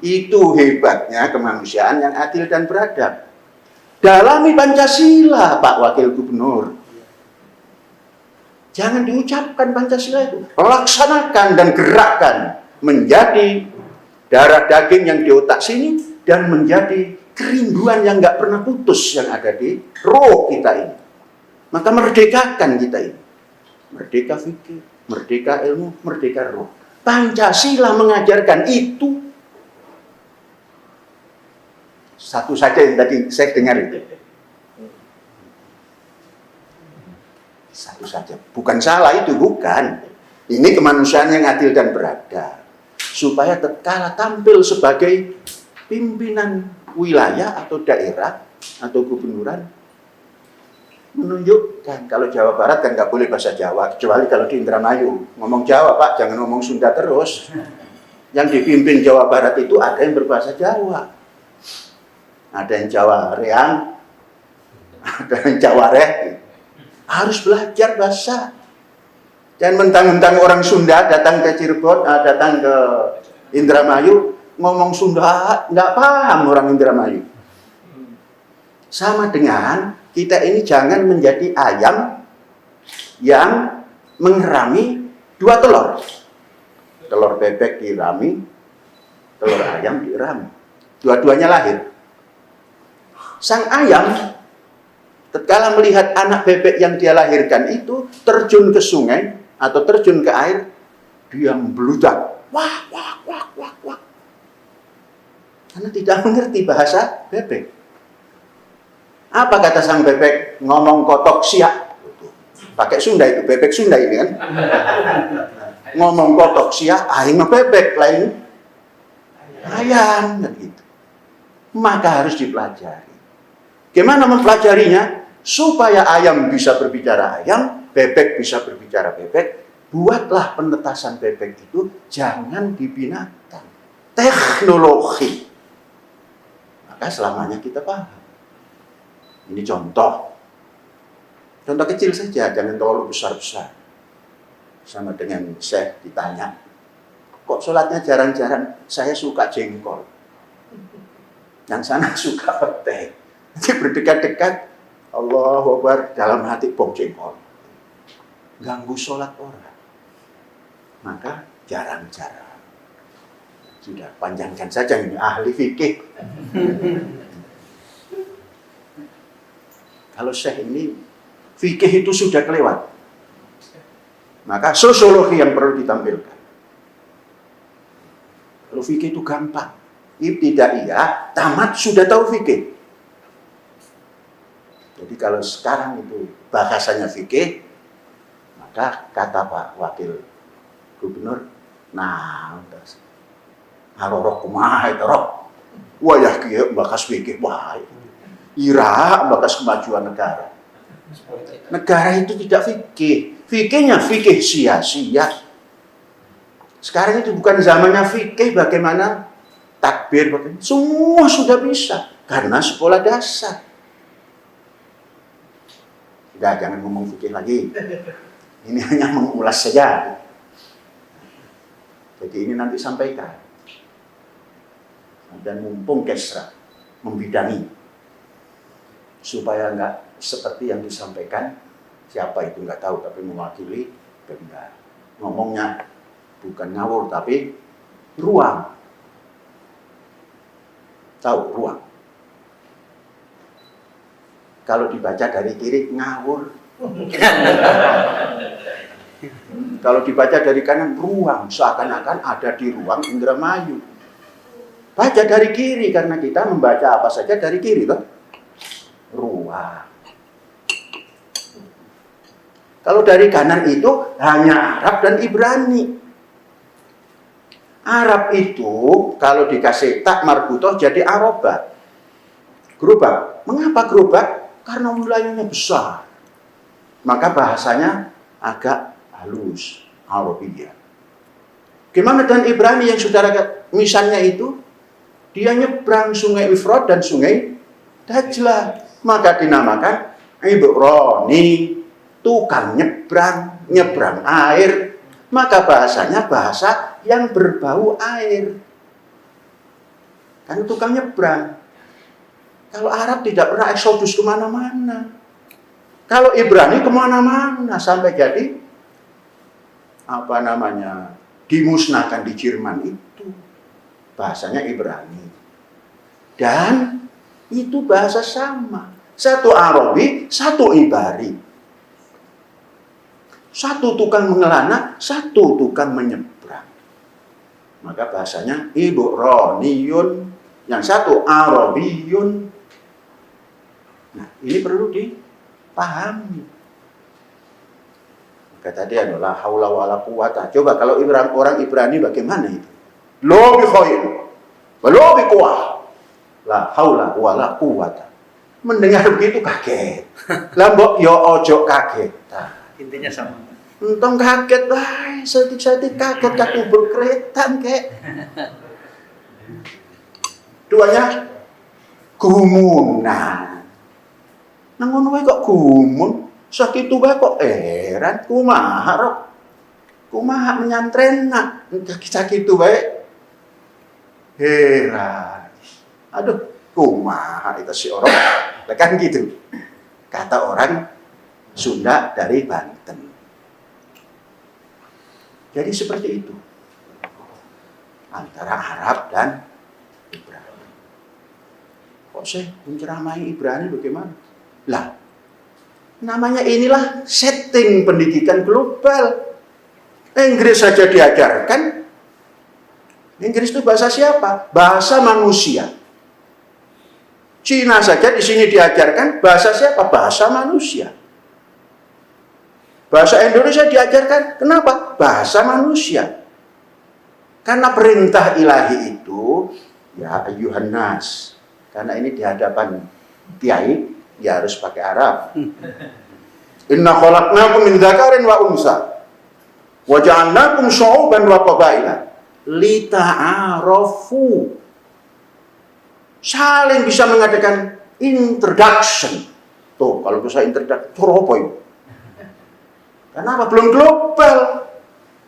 Itu hebatnya kemanusiaan yang adil dan beradab. Dalami Pancasila, Pak Wakil Gubernur. Jangan diucapkan Pancasila itu, laksanakan dan gerakkan menjadi darah daging yang di otak sini dan menjadi kerinduan yang nggak pernah putus yang ada di roh kita ini. Maka merdekakan kita ini. Merdeka fikih, merdeka ilmu, merdeka roh. Pancasila mengajarkan itu. Satu saja yang tadi saya dengar itu. Satu saja. Bukan salah itu, bukan. Ini kemanusiaan yang adil dan beradab. Supaya tatkala tampil sebagai pimpinan wilayah atau daerah atau gubernuran, menunjukkan kalau Jawa Barat kan nggak boleh bahasa Jawa, kecuali kalau di Indramayu. Ngomong Jawa, Pak, jangan ngomong Sunda terus. Yang dipimpin Jawa Barat itu ada yang berbahasa Jawa. Ada yang Jawa Reang, ada yang Jawa Reh. Harus belajar bahasa. Dan mentang-mentang orang Sunda datang ke Cirebon, datang ke Indramayu, ngomong Sunda, nggak paham orang Indramayu. Sama dengan kita ini jangan menjadi ayam yang mengerami dua telur. Telur bebek dirami, telur ayam dirami. Dua-duanya lahir. Sang ayam tatkala melihat anak bebek yang dia lahirkan itu terjun ke sungai atau terjun ke air, dia membludak. Wah, wah, wah, wah, wah. Karena tidak mengerti bahasa bebek. Apa kata sang bebek? Ngomong kotok siak. Pakai Sunda itu, bebek Sunda ini kan. Ngomong kotok siak, aing bebek lain ayam gitu. Maka harus dipelajari. Gimana mempelajarinya? Supaya ayam bisa berbicara ayam, bebek bisa berbicara bebek. Buatlah penetasan bebek itu jangan di binatang, teknologi. Maka selamanya kita paham. Ini contoh kecil saja, jangan terlalu besar-besar. Sama dengan Syekh ditanya, kok sholatnya jarang-jarang? Saya suka jengkol. Yang sana suka petai. Nanti berdekat-dekat, Allahu Akbar, dalam hati bom jengkol. Ganggu sholat orang. Maka jarang-jarang. Sudah panjangkan saja ini ahli fikih. Kalau Syekh ini fikih itu sudah kelewat. Maka sosiologi yang perlu ditampilkan. Kalau fikih itu gampang. Ibtidaiyah, tamat sudah tahu fikih. Jadi kalau sekarang itu bahasanya fikih, maka kata Pak Wakil Gubernur, nah, harorok kumaha itu rok. Wayah kieu bakas fikih baik. Ira bakas kemajuan negara. Negara itu tidak fikih. Fikihnya fikih sia-sia. Sekarang itu bukan zamannya fikih bagaimana takbir, bagaimana. Semua sudah bisa. Karena sekolah dasar. Sudah, jangan ngomong fikih lagi. Ini hanya mengulas saja. Jadi ini nanti sampaikan. Dan mumpung Kesra membidangi. Supaya enggak seperti yang disampaikan, siapa itu enggak tahu, tapi mewakili Pemda. Ngomongnya bukan ngawur, tapi ruang. Tahu ruang. Kalau dibaca dari kiri, ngawur. Kalau dibaca dari kanan, ruang. Seakan-akan ada di ruang Indramayu. Baca dari kiri, karena kita membaca apa saja dari kiri, toh. Ruang. Kalau dari kanan itu hanya Arab dan Ibrani. Arab itu kalau dikasih tak marbutoh jadi Arabah. Gerobak. Mengapa gerobak? Karena wilayahnya besar. Maka bahasanya agak halus, Arabiyah. Gimana dengan Ibrani yang saudara misalnya itu? Dia nyebrang sungai Efrat dan sungai Dajlah. Maka dinamakan Ibrani, tukang nyebrang air. Maka bahasanya bahasa yang berbau air. Kan tukang nyebrang. Kalau Arab tidak pernah eksodus kemana-mana. Kalau Ibrani kemana-mana sampai jadi dimusnahkan di Jerman itu. Bahasanya Ibrani. Dan itu bahasa sama. Satu Arabi, satu Ibari. Satu tukang mengelana, satu tukang menyeberang. Maka bahasanya Ibraniyun, yang satu Arabiyun. Nah, ini perlu dipahami. Maka tadi adalah haula wala quwata. Coba kalau orang Ibrani bagaimana itu? Lo bi khair, lo bi quwah. La haula wala quwata. Mendengar begitu kaget. Lah mbok yo ojo kaget. Intinya sama. Entong kaget bae, setik-setik kaget kaki berkretan kek. Duanya gumunan. Nang ngono wae kok gumun, sakitu wae kok heran kumaha rok. kumaha menyantren nak kita gitu baik heran. Aduh, kumaha itu si orang kan gitu kata orang Sunda dari Banten. Jadi seperti itu antara Arab dan Ibrani. Kok saya menceramai Ibrani bagaimana? Lah, namanya inilah setting pendidikan global. Inggris saja diajarkan. Inggris itu bahasa siapa? Bahasa manusia. Cina saja di sini diajarkan bahasa siapa? Bahasa manusia. Bahasa Indonesia diajarkan kenapa? Bahasa manusia. Karena perintah ilahi itu ya ayyuhan nas. Karena ini di hadapan kiai ya harus pakai Arab. Inna khalaqnakum min dzakarin wa unsa. Wa ja'alnakum syu'uban wa qabaila lita'arafu. Saling bisa mengadakan introduction. Tuh, kalau bisa introduction, apa itu? Kenapa belum global?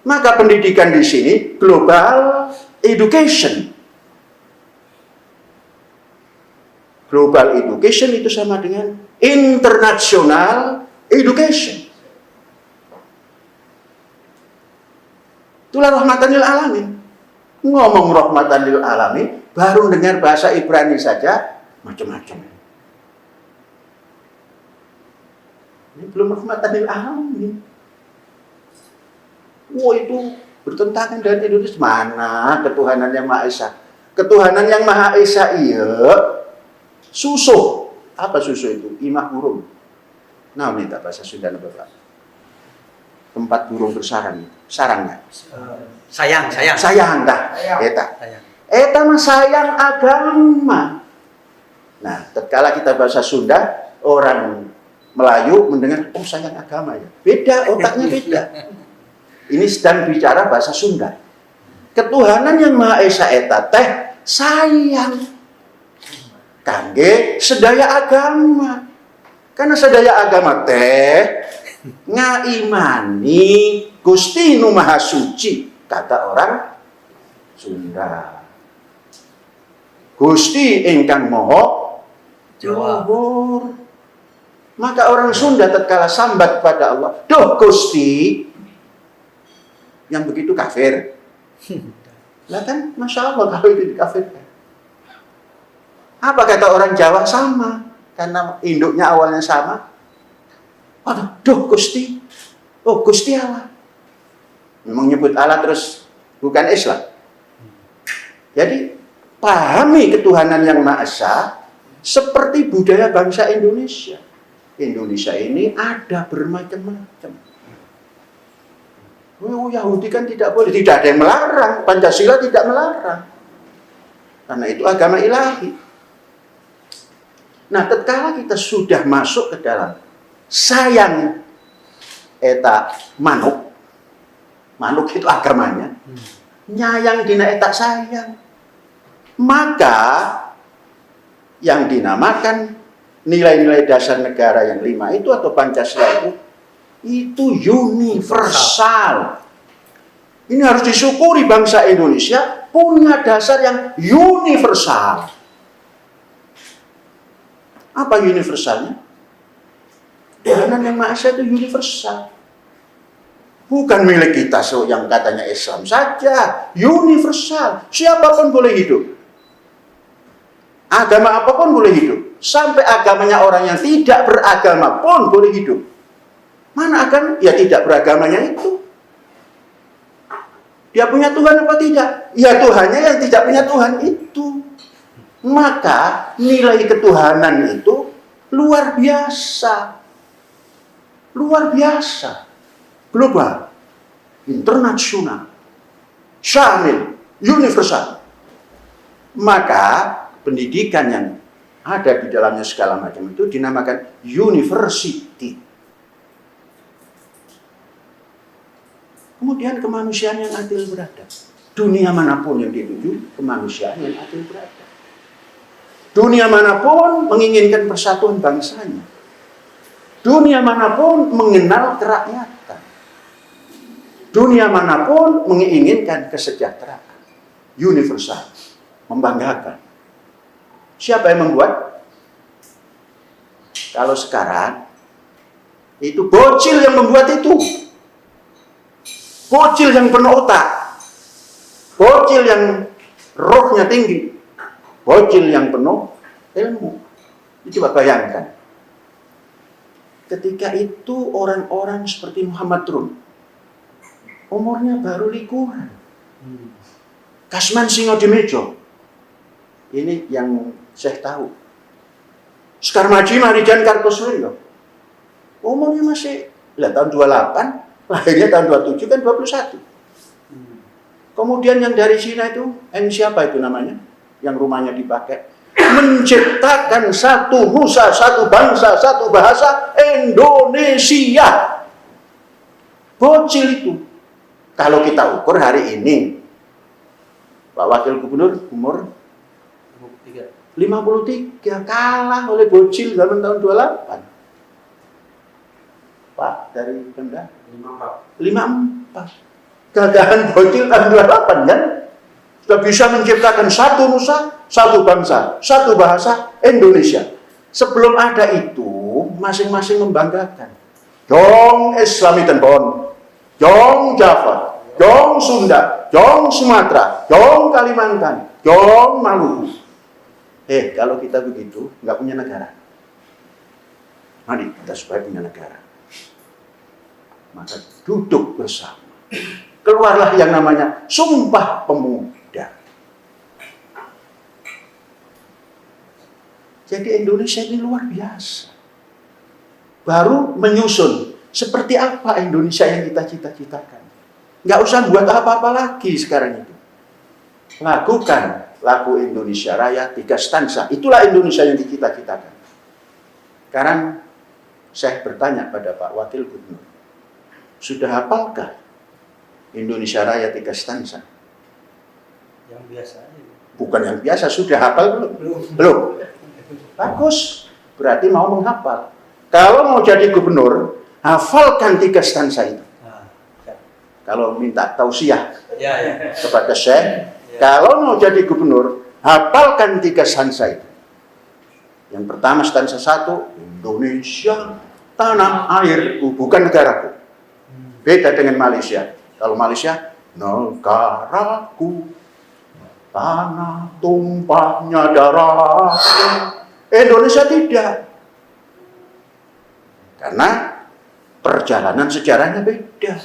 Maka pendidikan di sini global education. Global education itu sama dengan international education. Itulah rahmatan lil alamin. Ngomong rahmatan lil alamin, baru dengar bahasa Ibrani saja macam-macam. Ini belum rahmatan lil alamin. Wah, itu bertentangan dengan Indonesia. Mana ketuhanan yang Maha Esa? Ketuhanan yang Maha Esa iya susuh. Apa susuh itu? Imah burung. Nah, ini tak bahasa Sunda Bapak. Tempat burung bersarang. Sarangnya. Sayang dah. Eta. Eta mah sayang agama. Nah, tatkala kita bahasa Sunda, orang Melayu mendengar, oh sayang agama ya. Beda, otaknya beda. Ini sedang bicara bahasa Sunda. Ketuhanan yang Maha Esa eta teh sayang kangge sedaya agama. Karena sedaya agama teh ngaimani Gusti Nu Maha Suci, kata orang Sunda. Gusti ingkang Maha Luhur. Maka orang Sunda tatkala sambat pada Allah, "Duh Gusti," yang begitu kafir. Lah kan, Masya Allah kalau itu dikafirkan. Apa kata orang Jawa? Sama. Karena induknya awalnya sama. Aduh, Gusti. Oh, Gusti Allah. Memang nyebut Allah terus bukan Islam. Jadi, pahami ketuhanan yang Maha Esa seperti budaya bangsa Indonesia. Indonesia ini ada bermacam-macam. Oh, Yahudi kan tidak boleh, tidak ada yang melarang. Pancasila tidak melarang. Karena itu agama ilahi. Nah, tatkala kita sudah masuk ke dalam sayang eta manuk. Manuk itu agamanya. Nyayang dina eta sayang. Maka yang dinamakan nilai-nilai dasar negara yang 5 itu atau Pancasila itu universal. Ini harus disyukuri bangsa Indonesia punya dasar yang universal. Apa universalnya? Tuhanan yang Maha Esa itu universal. Bukan milik kita yang katanya Islam saja, universal. Siapapun boleh hidup. Agama apapun boleh hidup. Sampai agamanya orang yang tidak beragama pun boleh hidup. Mana akan ya tidak beragamanya itu? Dia punya Tuhan apa tidak? Ya Tuhannya yang tidak punya Tuhan itu. Maka nilai ketuhanan itu luar biasa. Luar biasa. Global. Internasional. Syamil. Universal. Maka pendidikan yang ada di dalamnya segala macam itu dinamakan university. Kemudian kemanusiaan yang adil beradab. Dunia manapun yang dituju, kemanusiaan yang adil beradab. Dunia manapun menginginkan persatuan bangsanya. Dunia manapun mengenal kerakyatan. Dunia manapun menginginkan kesejahteraan universal, membanggakan. Siapa yang membuat? Kalau sekarang itu bocil yang membuat itu. Bocil yang penuh otak. Bocil yang rohnya tinggi. Bocil yang penuh ilmu. Coba bayangkan. Ketika itu orang-orang seperti Muhammad Rum, umurnya baru likuran. Kasman Singodimedjo. Ini yang saya tahu. Sekar Maji Marijan Kartosuryo. Umurnya masih tahun 28, lahirnya tahun 27 kan 21. Kemudian yang dari Cina itu, siapa itu namanya? Yang rumahnya dipakai. Menciptakan satu nusa, satu bangsa, satu bahasa, Indonesia. Bocil itu. Kalau kita ukur hari ini, Pak Wakil Gubernur umur 53, kalah oleh bocil zaman tahun 28. Pak dari Pemda 54. Gagahan bocil tahun 28 kan? Sudah bisa menciptakan satu nusa, satu bangsa, satu bahasa, Indonesia. Sebelum ada itu, masing-masing membanggakan. Jong Islami Tenbon, Jong Java, Jong Sunda, Jong Sumatera, Jong Kalimantan, Jong Maluku. Kalau kita begitu, nggak punya negara. Mari kita supaya punya negara. Maka duduk bersama. Keluarlah yang namanya Sumpah Pemuda. Jadi Indonesia ini luar biasa. Baru menyusun seperti apa Indonesia yang kita cita-citakan. Nggak usah buat apa-apa lagi sekarang itu. Lakukan lagu Indonesia Raya 3 stansa. Itulah Indonesia yang dicita-citakan. Sekarang saya bertanya pada Pak Wakil Gubernur, sudah hafalkah Indonesia Raya 3 stansa? Yang biasa aja. Bukan yang biasa, sudah hafal belum? Belum. Bagus, berarti mau menghafal. Kalau mau jadi gubernur, hafalkan 3 stansa itu. Kalau minta tausiah kepada saya, kalau mau jadi gubernur, hafalkan 3 stansa itu. Yang pertama stansa 1, Indonesia tanah airku, bukan negaraku. Beda dengan Malaysia. Kalau Malaysia, negaraku, tanah tumpahnya darahku. Indonesia tidak. Karena perjalanan sejarahnya beda.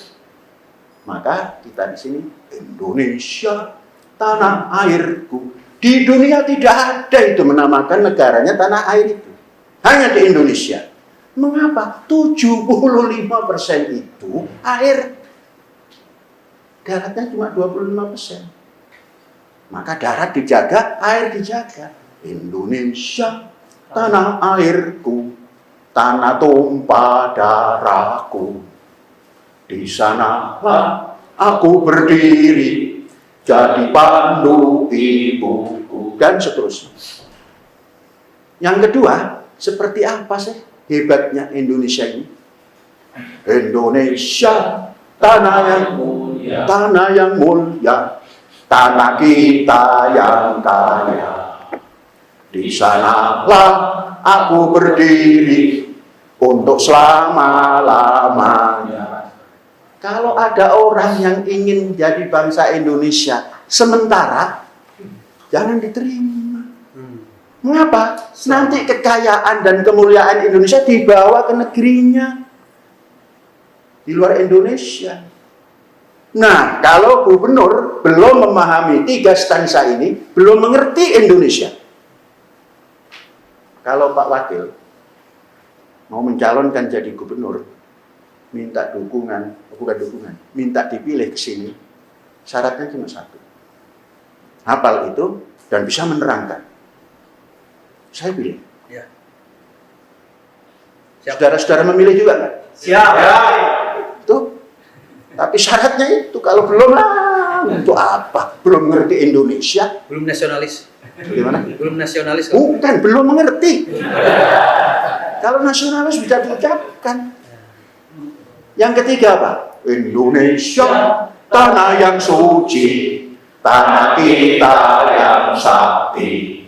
Maka kita di sini, Indonesia tanah airku. Di dunia tidak ada itu menamakan negaranya tanah air itu. Hanya di Indonesia. Mengapa? 75% itu air. Daratnya cuma 25%. Maka darat dijaga, air dijaga. Indonesia, tanah airku, tanah tumpah darahku. Di sanalah aku berdiri, jadi pandu ibuku, dan seterusnya. Yang kedua, seperti apa sih hebatnya Indonesia ini? Indonesia, tanah yang mulia, tanah kita yang kaya. Di sanalah aku berdiri untuk selama-lamanya. Kalau ada orang yang ingin jadi bangsa Indonesia sementara, jangan diterima. Mengapa? Nanti kekayaan dan kemuliaan Indonesia dibawa ke negerinya. Di luar Indonesia. Nah, kalau gubernur belum memahami 3 stansa ini, belum mengerti Indonesia. Kalau Pak Wakil mau mencalonkan jadi gubernur, minta dukungan, minta dipilih ke sini, syaratnya cuma 1. Hafal itu dan bisa menerangkan. Saya pilih. Ya. Saudara-saudara memilih juga nggak? Siap. Tuh. Tapi syaratnya itu, kalau belum untuk apa? Belum ngerti Indonesia. Belum nasionalis. Gimana? Belum nasionalis. Bukan, belum mengerti. Kalau nasionalis bisa diucapkan. Yang ketiga apa? Indonesia, tanah yang suci, tanah kita yang sakti.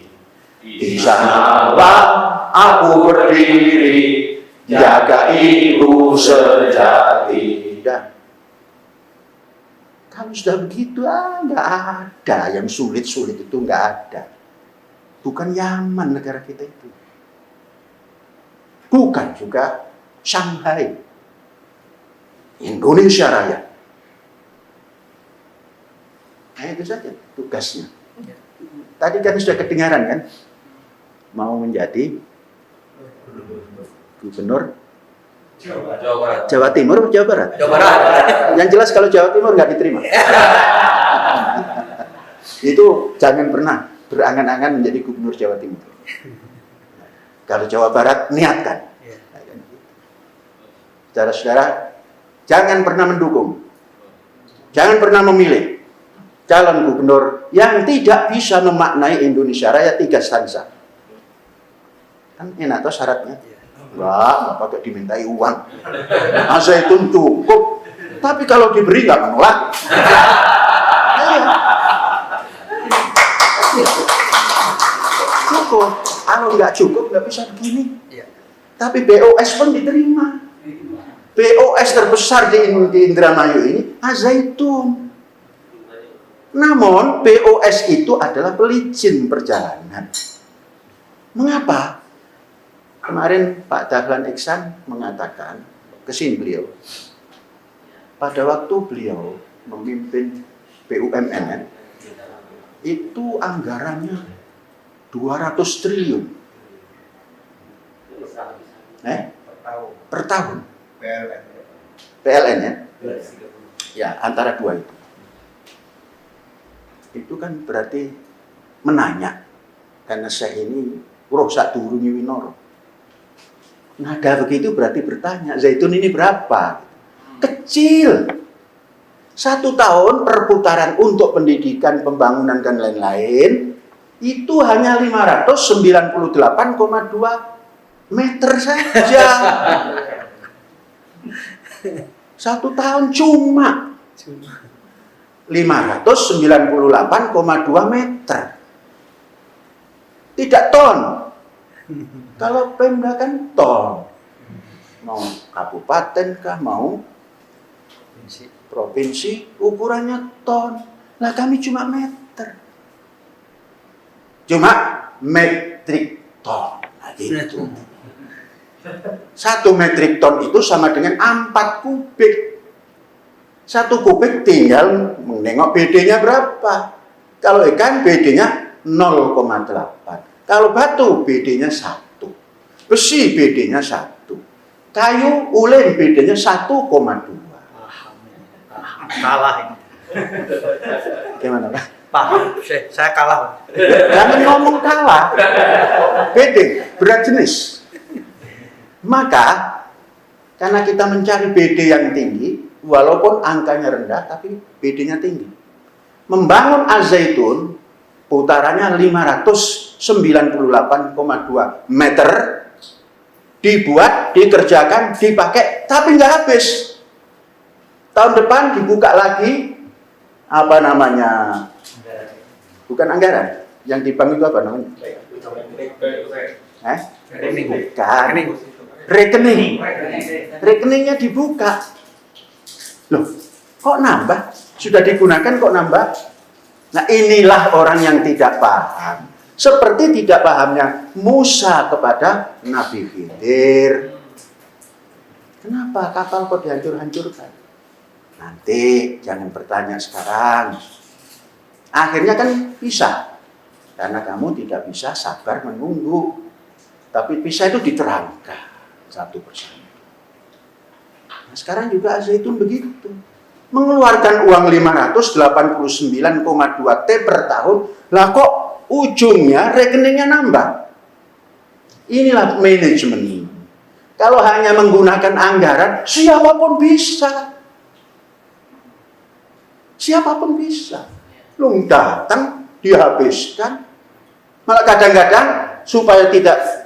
Di sanalah aku berdiri, jaga ibu sejati. Dan kalau sudah begitu, nggak ada yang sulit-sulit itu, nggak ada. Bukan Yaman negara kita itu. Bukan juga Shanghai. Indonesia Raya. Nah itu saja tugasnya. Tadi kan sudah kedengaran kan? Mau menjadi gubernur Jawa Timur atau Jawa Barat? Jawa Barat. Yang jelas kalau Jawa Timur nggak diterima. Itu jangan pernah berangan-angan menjadi gubernur Jawa Timur. Kalau Jawa Barat, niatkan. Saudara-saudara, jangan pernah mendukung, jangan pernah memilih calon gubernur yang tidak bisa memaknai Indonesia Raya 3 stanza. Kan enak toh syaratnya. Nggak pakai dimintai uang. Zaitun cukup, tapi kalau diberi nggak menolak. Cukup. Kalau nggak cukup nggak bisa begini. Tapi BOS pun diterima. BOS terbesar di Indramayu ini Zaitun. Namun BOS itu adalah pelicin perjalanan. Mengapa? Kemarin Pak Dahlan Iksan mengatakan, kesini beliau, pada waktu beliau memimpin BUMN, itu anggarannya 200 triliun. Per tahun. PLN ya? Ya, antara dua itu. Itu kan berarti menanya, karena saya ini roh sak durungi winoro. Nada begitu berarti bertanya, Zaitun ini berapa? Kecil. 1 tahun perputaran untuk pendidikan, pembangunan dan lain-lain itu hanya 598,2 meter saja. 1 tahun cuma 598,2 meter. Tidak ton. Kalau Pemda kan ton. Mau kabupaten kah, mau provinsi, ukurannya ton. Lah kami cuma meter. Cuma metrik ton. Nah, gitu. 1 metrik ton itu sama dengan 4 kubik. 1 kubik tinggal menengok BD-nya berapa. Kalau ikan BD-nya 0,8. Kalau batu BD-nya 1. Besi BD-nya 1. Kayu ulin BD-nya 1,2. Kalah ini. Gimana Pak? Paham, saya kalah. Jangan ngomong kalah. BD, berat jenis. Maka, karena kita mencari BD yang tinggi, walaupun angkanya rendah, tapi BD-nya tinggi. Membangun Zaitun, putarannya 598,2 meter, dibuat, dikerjakan, dipakai, tapi nggak habis. Tahun depan dibuka lagi, apa namanya, bukan anggaran, yang di bank itu apa namanya? Bukan. Rekening. Rekeningnya dibuka. Loh, kok nambah? Sudah digunakan kok nambah? Nah inilah orang yang tidak paham. Seperti tidak pahamnya Musa kepada Nabi Khidir. Kenapa kapal kok dihancur-hancurkan? Nanti jangan bertanya sekarang. Akhirnya kan pisah. Karena kamu tidak bisa sabar menunggu. Tapi pisah itu diterangkan satu persatu. Nah, sekarang juga Zaitun begitu. Mengeluarkan uang 589,2 T per tahun. Lah kok ujungnya rekeningnya nambah. Inilah manajemen. Kalau hanya menggunakan anggaran, siapapun bisa. Siapapun bisa. Lu datang, dihabiskan. Malah kadang-kadang supaya tidak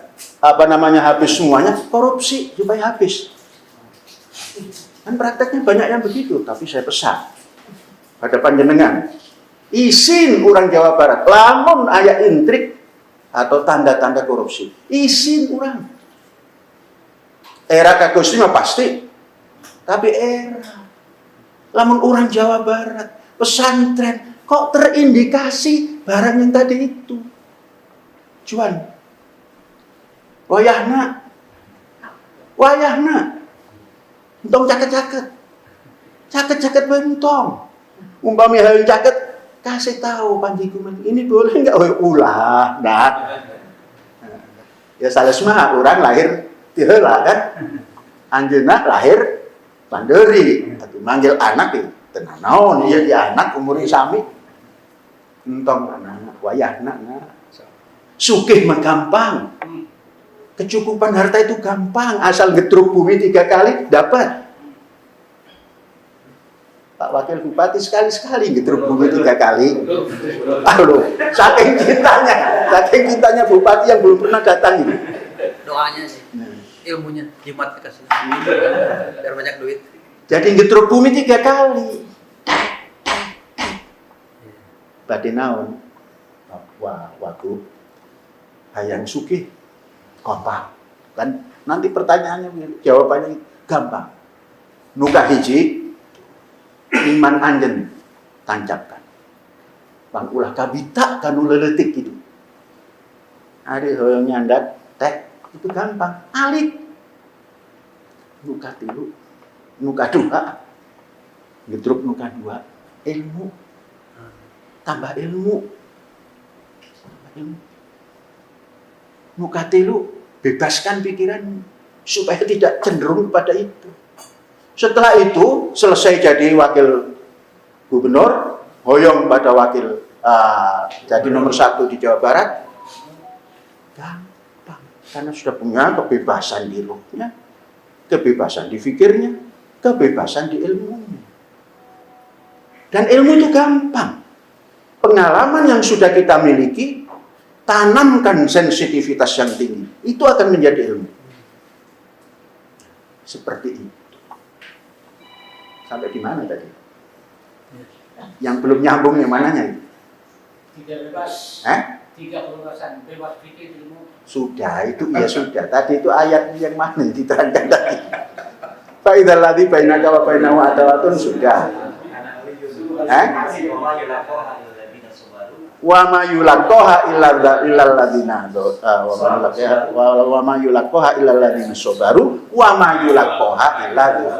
habis semuanya, korupsi supaya habis. Kan prakteknya banyak yang begitu, tapi saya pesan pada panjenengan, isin orang Jawa Barat, lamun aya intrik atau tanda-tanda korupsi, isin orang. Era kagusti mah pasti, tapi era lamun orang Jawa Barat, pesantren, kok terindikasi barang yang tadi itu. Cuan, wayahna, entong caket bentong. Umpami hayang caket, kasih tahu Panji Gumilang, ini boleh nggak? Ulah, nah. Ya sales mah orang lahir tiheula kan. Anjeunna lahir panderi, tapi manggil anak ya tenan naon ieu di anak umurnya sami. Entong anak wayahna nah. Sugih mah gampang. Kecukupan harta itu gampang, asal getruk bumi 3 kali dapat. Pak Wakil Bupati sekali-sekali getruk bumi 3 kali. Halo, saking cintanya Bupati yang belum pernah datang ini. Doanya sih, ilmunya jimat dikasih, biar banyak duit. Jadi getruk bumi 3 kali. Badhe naon? Wagu hayang sugih gampang. Kan nanti pertanyaannya jawabannya gampang. Nuka hiji iman anjen tancapkan. Bang ulah kabita kanu leuletik gitu. Ari hoyong nyandat teh itu gampang. Alik. Nuka 3, nuka 2. Gedruk nuka 2. Ilmu. Tambah ilmu. Nuka 3 bebaskan pikiran supaya tidak cenderung kepada itu. Setelah itu selesai jadi wakil gubernur, hoyong pada wakil jadi nomor 1 di Jawa Barat, gampang karena sudah punya kebebasan di ruhnya, kebebasan di fikirnya, kebebasan di ilmunya. Dan ilmu itu gampang. Pengalaman yang sudah kita miliki, tanamkan sensitivitas yang tinggi, itu akan menjadi ilmu. Seperti itu. Sampai di mana tadi? Yang belum nyambung yang mananya? Tidak bebas. 3 kebebasan, bebas fikir ilmu. Sudah, itu ya sudah. Tadi itu ayat yang mana yang diterangkan tadi? Fa idzal ladzi bainaka wa bainahu adawatun sudah. Wa ma yulaqaha illal ladzina wa ma yulaqaha illal ladzina sabaru wa ma yulaqaha illa dzul.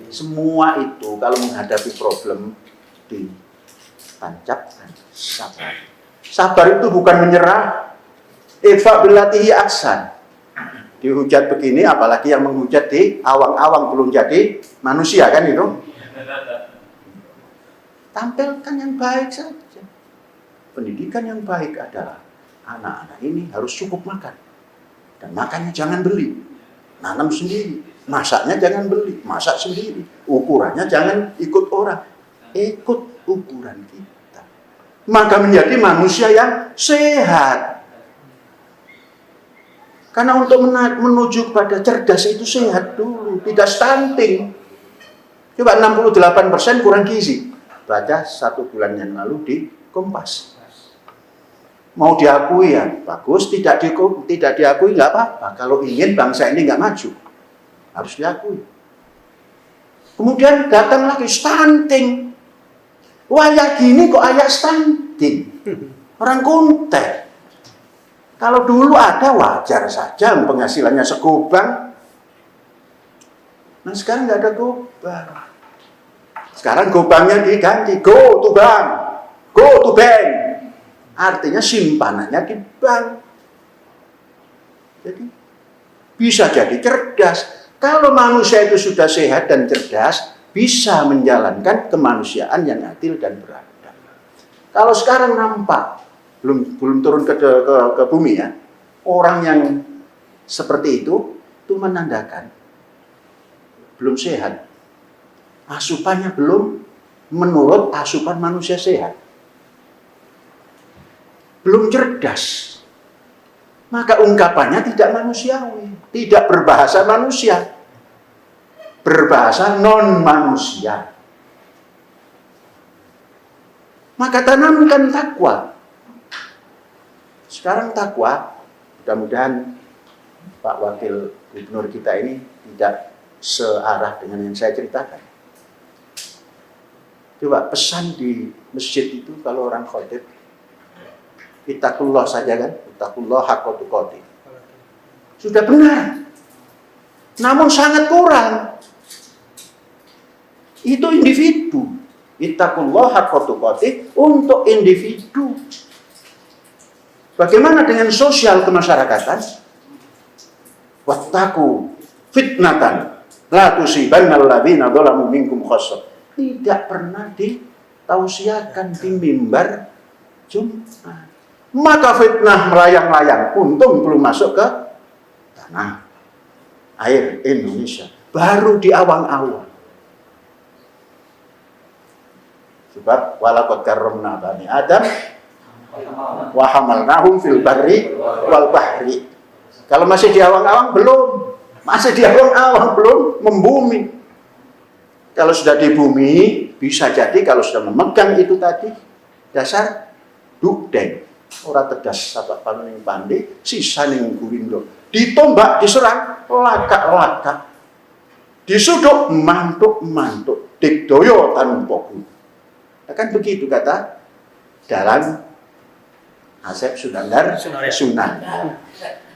Semua itu kalau menghadapi problem ditancapkan sabar. Sabar itu bukan menyerah. Idfa billatihi ahsan. Dihujat begini, apalagi yang menghujat di awang-awang belum jadi manusia kan itu. Tampilkan yang baik saja. Pendidikan yang baik adalah anak-anak ini harus cukup makan. Dan makannya jangan beli. Nanam sendiri. Masaknya jangan beli. Masak sendiri. Ukurannya jangan ikut orang. Ikut ukuran kita. Maka menjadi manusia yang sehat. Karena untuk menuju kepada cerdas itu sehat dulu. Tidak stunting. Coba 68% kurang gizi. Baca 1 bulan yang lalu di Kompas. Mau diakui ya bagus, tidak diakui nggak apa-apa. Kalau ingin bangsa ini nggak maju, harus diakui. Kemudian datang lagi stunting. Wah ya gini kok ayah stunting. Orang kuntet. Kalau dulu ada wajar saja penghasilannya segobang. Nah sekarang nggak ada gobang. Sekarang gobangnya diganti go to bank, go to bank. Artinya simpanannya di bank. Jadi bisa jadi cerdas. Kalau manusia itu sudah sehat dan cerdas, bisa menjalankan kemanusiaan yang adil dan beradab. Kalau sekarang nampak belum turun ke bumi ya, orang yang seperti itu menandakan belum sehat. Asupannya belum menurut asupan manusia sehat. Belum cerdas. Maka ungkapannya tidak manusiawi, tidak berbahasa manusia. berbahasa non manusia. Maka tanamkan takwa. Sekarang takwa, mudah-mudahan Pak Wakil Gubernur kita ini tidak searah dengan yang saya ceritakan. Coba pesan di masjid itu kalau orang khotib, ittaqullah saja kan, ittaqullah haqqa tuqatih. Sudah benar. Namun sangat kurang. Itu individu. Ittaqullah haqqa tuqatih untuk individu. Bagaimana dengan sosial kemasyarakatan? Wattaqu fitnatan la tusibannal ladzina dzalamu minkum khassah. Tidak pernah ditausiahkan di mimbar Jumat. Maka fitnah melayang-layang, untung belum masuk ke tanah air Indonesia, baru di awang-awang. Sebab walaqad karramna bani Adam wa hamalnahum fil barri wal bahri. Kalau masih di awang-awang belum, masih di awang-awang belum membumi. Kalau sudah di bumi, bisa jadi kalau sudah memegang itu tadi dasar dukdeng, ora tegas sahabat paling pandai, sisa ning gurindo. Ditombak, diserang, lakak-lakak. Disuduk, mantuk-mantuk, digdoyo tanpoku. Kan begitu kata dalam Asep Sunandar Sunan.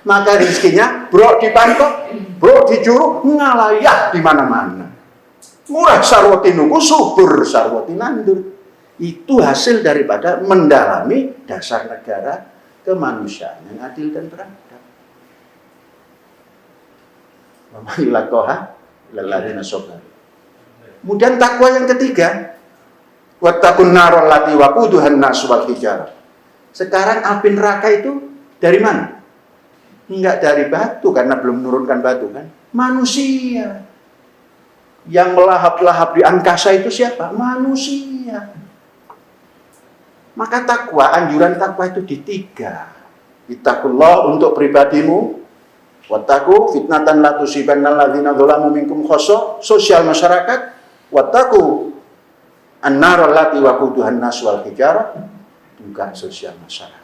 Maka rezekinya bro dipantok, bro dijuru, ngalayah di mana-mana. Murah sarwati nuku, subur sarwati nandur. Itu hasil daripada mendalami dasar negara kemanusiaan yang adil dan beradab. Kemudian takwa yang ketiga, wattaqun naral lati waquduhan nas wal hijarah. Sekarang api neraka itu dari mana? Enggak dari batu, karena belum menurunkan batu kan. Manusia. Yang melahap-lahap di angkasa itu siapa? Manusia. Maka takwa, anjuran takwa itu di tiga. Ittaqullah untuk pribadimu, wattaqu fitnatan la tusibannal ladzina dzalamu minkum khassah, sosial masyarakat, wattaqu an-nar allati waquduhan nas wal hijarah, juga sosial masyarakat.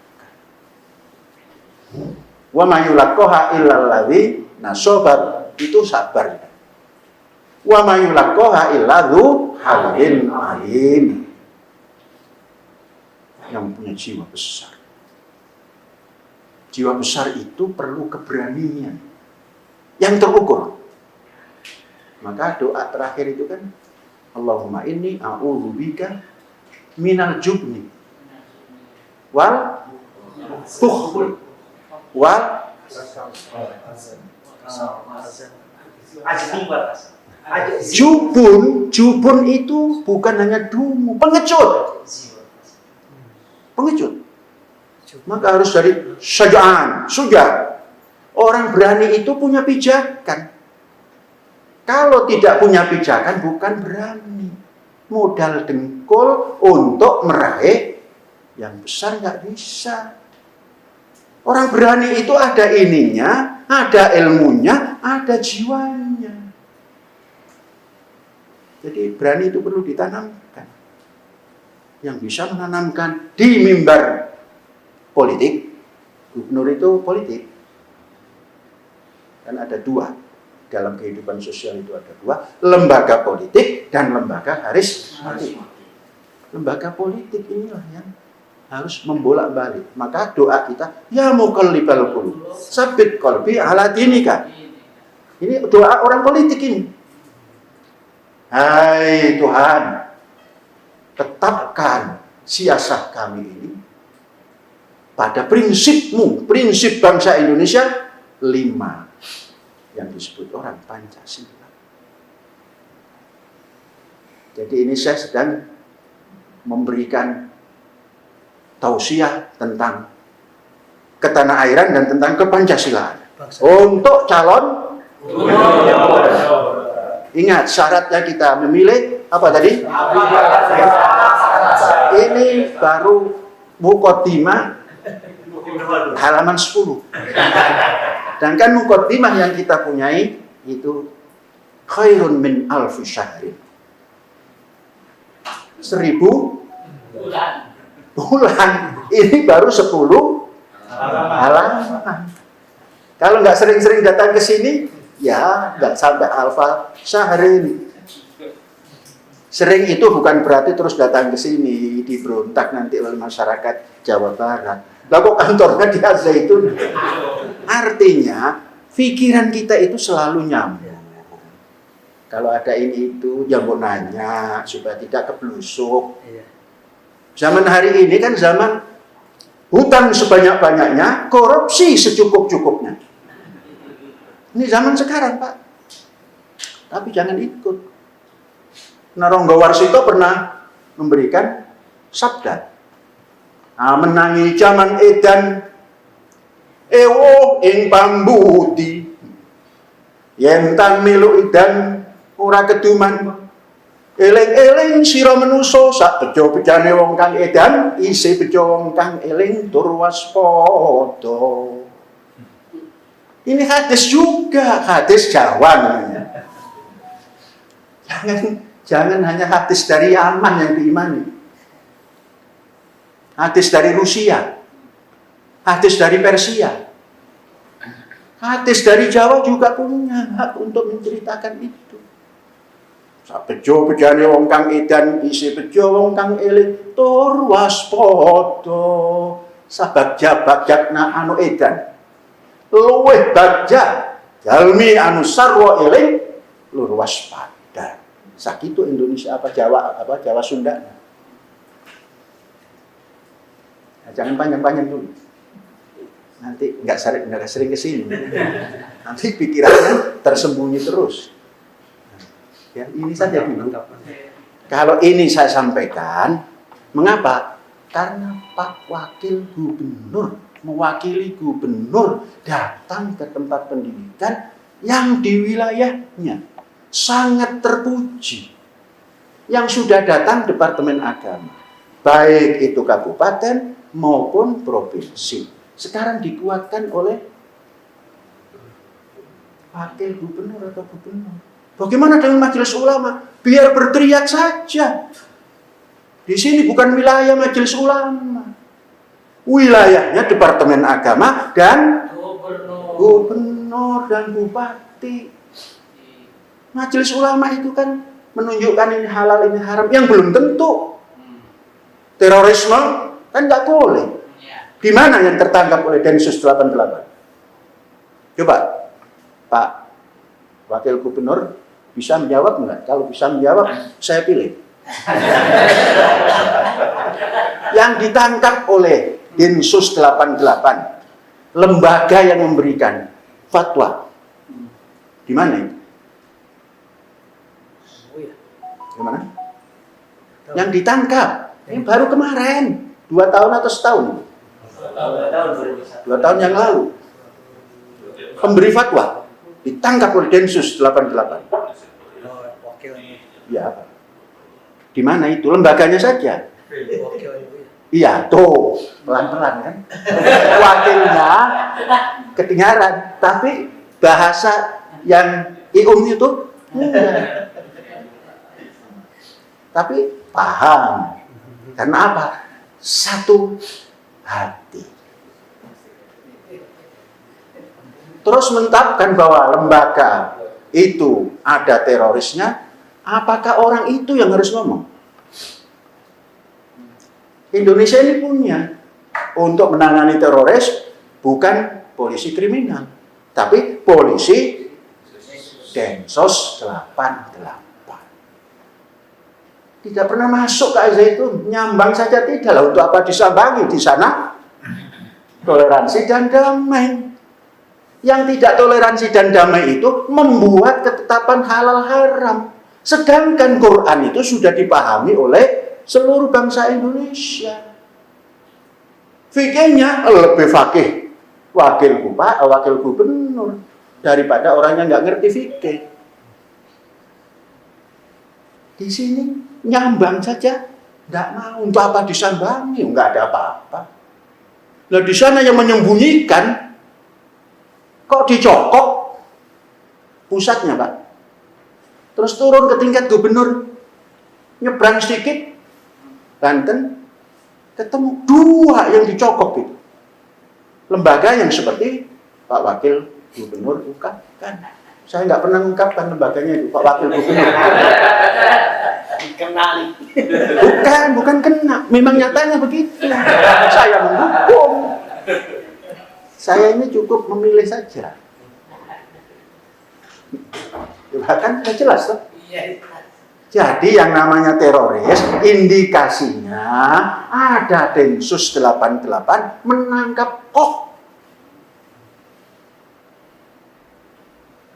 Wa may yulaqqaha illal ladzina sabar, itu sabar. Wa may yulaqqaha illa dzu hazzin alim, yang punya jiwa besar. Jiwa besar itu perlu keberanian yang terukur. Maka doa terakhir itu kan, Allahumma inni a'udzubika minal jubni wal bukhli wal jubun. Jubun itu bukan hanya dungu, pengecut. Maka harus dari syaja'an, suja. Orang berani itu punya pijakan. Kalau tidak punya pijakan bukan berani. Modal dengkul untuk meraih yang besar nggak bisa. Orang berani itu ada ininya, ada ilmunya, ada jiwanya. Jadi berani itu perlu ditanamkan. Yang bisa menanamkan di mimbar politik, gubernur itu politik. Kan ada dua, dalam kehidupan sosial itu ada dua, lembaga politik dan lembaga karismatik. Lembaga politik inilah yang harus membolak-balik. Maka doa kita, ya muqallibal qulub, tsabbit qalbi ala dinika. Ini doa orang politik ini. Hai Tuhan, tetapkan siasat kami ini pada prinsipmu, prinsip bangsa Indonesia 5 yang disebut orang Pancasila. Jadi ini saya sedang memberikan tausiah tentang ketanah airan dan tentang kepancasilaan untuk calon. Ingat syaratnya kita memilih apa tadi? Ini baru muqaddimah halaman 10. Sedangkan muqaddimah yang kita punyai itu khairun min alfi syahrin. 1000 bulan. Ini baru 10 halaman. Kalau nggak sering-sering datang ke sini, ya nggak sampai alfa syahrin. Sering itu bukan berarti terus datang ke sini, diberontak nanti oleh masyarakat Jawa Barat. Lah kok kantornya di Al-Zaitun? Artinya, pikiran kita itu selalu nyambung. Kalau ada ini itu, ya mau nanya supaya tidak keblusuk. Zaman hari ini kan zaman hutang sebanyak-banyaknya, korupsi secukup-cukupnya. Ini zaman sekarang, Pak. Tapi jangan ikut. Naronggo Warsito pernah memberikan sabda. Menangi zaman edan, ewo ing pambudi, yentan milu edan ora keduman. Eling-eling sira menusa sak bejo-bejane wong kang edan, isih bejo wong kang eling tur waspada. Ini hadis juga, hadis Jawa namanya. Jangan hanya hadis dari Yaman yang diimani. Hadis dari Rusia. Hadis dari Persia. Hadis dari Jawa juga punya hak untuk menceritakan itu. Bejo bejane wong kang edan isi bejo wong kang eling tur waspada. Sabagja-bagjana anu edan luwih bagja jalmi anu sarwa eling lur waspada. Sakitu Indonesia Jawa Sunda. Nah, jangan panjang-panjang dulu. Nanti nggak sering kesini. Nanti pikirannya tersembunyi terus. Ya, ini saja dulu. Kalau ini saya sampaikan, mengapa? Karena Pak Wakil Gubernur mewakili gubernur datang ke tempat pendidikan yang di wilayahnya sangat terpuji. Yang sudah datang Departemen Agama, baik itu kabupaten maupun provinsi. Sekarang dikuatkan oleh Wakil Gubernur atau Gubernur. Bagaimana dengan Majelis Ulama? Biar berteriak saja. Di sini bukan wilayah Majelis Ulama. Wilayahnya Departemen Agama dan Gubernur dan Bupati. Majelis Ulama itu kan menunjukkan ini halal, ini haram. Yang belum tentu. Terorisme kan nggak boleh. Di mana yang tertangkap oleh Densus 88? Coba, Pak Wakil Gubernur bisa menjawab enggak? Kalau bisa menjawab, saya pilih. Yang ditangkap oleh Densus 88, lembaga yang memberikan fatwa. Di mana itu? Di mana? Yang ditangkap. Ini baru kemarin, 2 tahun atau setahun? 2 tahun yang lalu. Pemberi fatwa ditangkap oleh Densus 88. Ya, apa? Di mana itu? Lembaganya saja. Iya, tuh pelan-pelan kan. Wakilnya kedengaran, tapi bahasa yang itu enggak. Tapi paham. Karena apa? Satu hati. Terus menetapkan bahwa lembaga itu ada terorisnya. Apakah orang itu yang harus ngomong? Indonesia ini punya untuk menangani teroris bukan polisi kriminal, tapi polisi Densus 88. Tidak pernah masuk ke Al-Zaitun, nyambang saja tidak lah. Untuk apa disambangi di sana? Toleransi dan damai. Yang tidak toleransi dan damai itu membuat ketetapan halal haram. Sedangkan Quran itu sudah dipahami oleh seluruh bangsa Indonesia. Fikihnya lebih fakih wakil gubernur daripada orang yang nggak ngerti fikih. Di sini nyambang saja, nggak mau. Untuk apa disambangi? Nggak ada apa-apa. Nah di sana yang menyembunyikan kok dicokok pusatnya, Pak. terus turun ke tingkat gubernur, nyebrang sedikit, Banten, ketemu 2 yang dicokok itu. Lembaga yang seperti Pak Wakil Gubernur ungkapkan. Saya nggak pernah mengungkapkan lembaganya itu, Pak Wakil Gubernur. Kenali. Bukan kena, memang nyatanya begitu. Saya mendukung. Saya ini cukup memilih saja. Bahkan sudah jelas toh. Jadi yang namanya teroris, indikasinya ada Densus 88 menangkap Koch.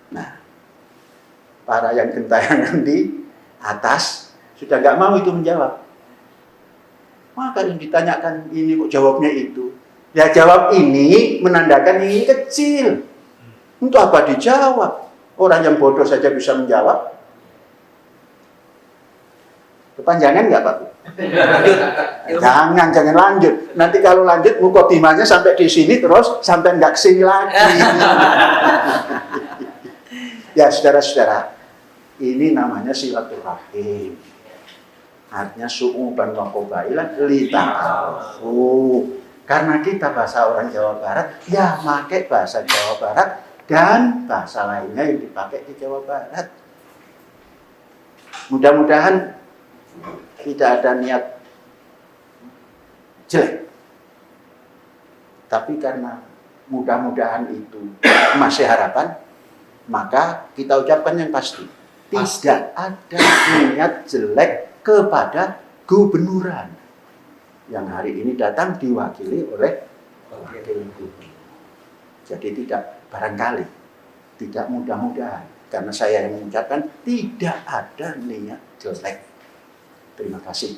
Nah, para yang gentayangan di atas sudah nggak mau itu menjawab. Maka yang ditanyakan ini kok jawabnya itu. Ya jawab ini menandakan ini kecil. Untuk apa dijawab? Orang yang bodoh saja bisa menjawab. Kepanjangan nggak Pak? Jangan lanjut. Nanti kalau lanjut mukadimahnya sampai di sini terus sampai nggak kesini lagi. Ya saudara-saudara, ini namanya silaturahim. Artinya su'uban wa qobailan lita'afu. Karena kita bahasa orang Jawa Barat, ya pakai bahasa Jawa Barat dan bahasa lainnya yang dipakai di Jawa Barat. Mudah-mudahan tidak ada niat jelek. Tapi karena mudah-mudahan itu masih harapan, maka kita ucapkan yang pasti. Tidak ada niat jelek kepada gubernuran yang hari ini datang diwakili oleh wakil gubernur. Jadi tidak barangkali, tidak mudah-mudahan, karena saya yang mengucapkan tidak ada niat jelek. Terima kasih.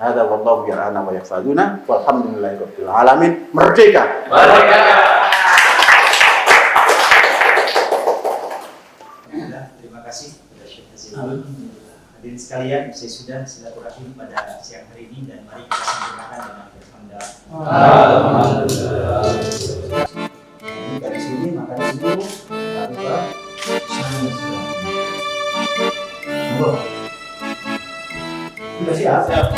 Hadza wallahu yar'ana wa yahfazuna walhamdulillahirabbil alamin. Merdeka. Merdeka. Terima kasih kepada Syekh Nazirul. Hadirin sekalian, saya sudah silaturahim pada siang hari ini dan mari kita sempurnakan dengan berhamdalillah. Alhamdulillah. Dari sini makan dulu, lalu ke sana. Sudah siap? Siap.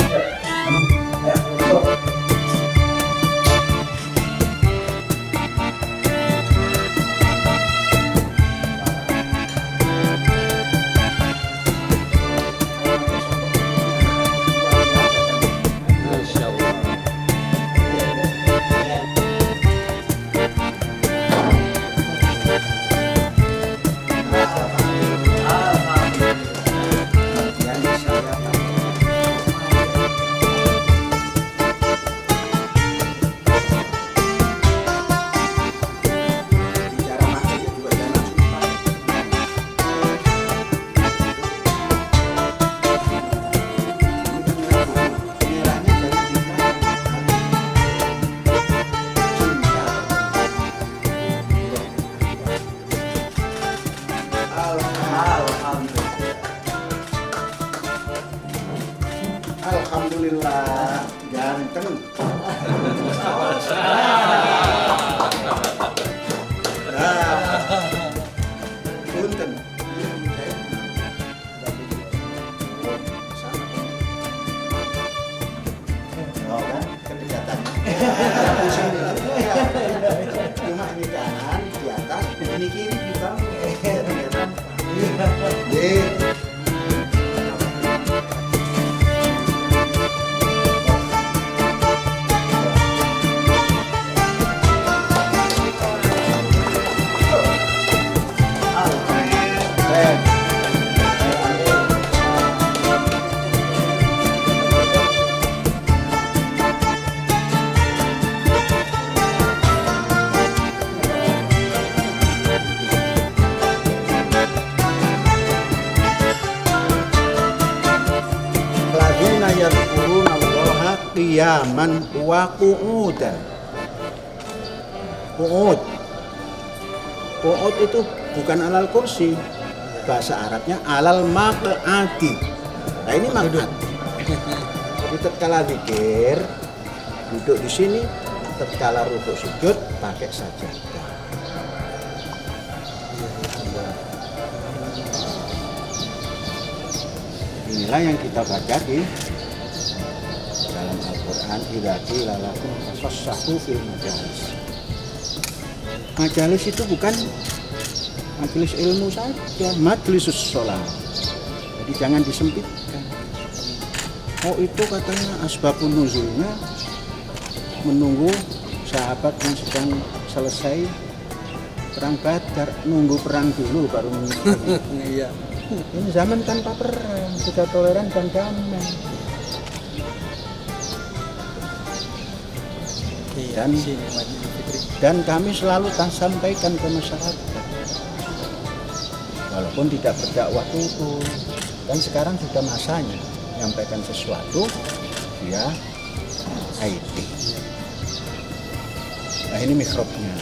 Alhamdulillah, ganteng. Punten. Oh kan, kedekatan. Cuma ini kanan di atas, ini kiri di bawah. Qiyaman wa qu'udan. Qu'ud itu bukan alal kursi, bahasa Arabnya alal maq'adi. Nah ini maq'ad. Jadi tatkala zikir duduk di sini, tatkala rukuk sujud pakai sajadah. inilah yang kita baca di dalam Al-Quran, idza qila lakum tafassahu fil majalis. Majalis itu bukan majelis ilmu saja, majlisus sholat. Jadi jangan disempitkan. Oh itu katanya asbabun nuzulnya menunggu sahabat yang sedang selesai perang Badar, nunggu perang dulu baru menikah. Iya. Ini zaman tanpa perang, sudah toleran dan damai. Dan kami selalu sampaikan ke masyarakat, walaupun tidak berdakwah itu, dan sekarang sudah masanya menyampaikan sesuatu via IT. Nah ini mikrobnya.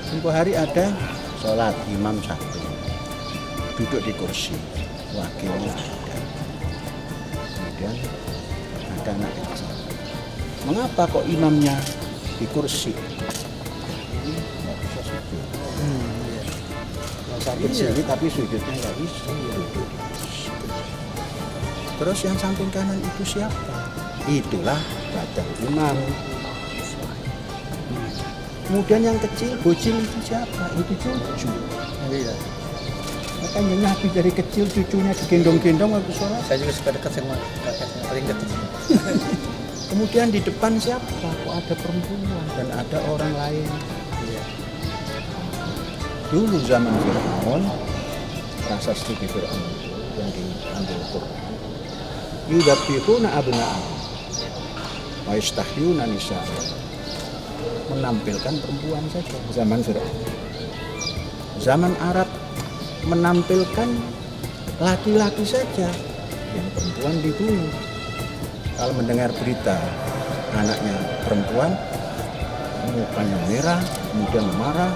Tempoh hari ada sholat imam satu, duduk di kursi, wakilnya ada. Kemudian ada anak kecil. Mengapa kok imamnya di kursi? Ini nggak bisa sujud. Yang sakit sini tapi sujudnya nggak bisa. Duduk di kursi. Terus yang samping kanan itu siapa? Itulah badan imam. Kemudian yang kecil, bocil itu siapa? Itu cucu. Iya. Makanya Nabi dari kecil cucunya digendong-gendong waktu sholat. Saya juga suka dekat sama kakaknya, paling dekat. Kemudian di depan siapa? Kok ada perempuan dan ada orang lain. Iya. Dulu zaman Fir'aun, prasasti di Fir'aun itu yang diambil Quran. Yudabbihuna abna'ahum wa yastahyuna nisa'ahum. Menampilkan perempuan saja zaman Fir'aun. Zaman Arab menampilkan laki-laki saja, yang perempuan dibunuh. Kalau mendengar berita anaknya perempuan, mukanya merah, kemudian marah,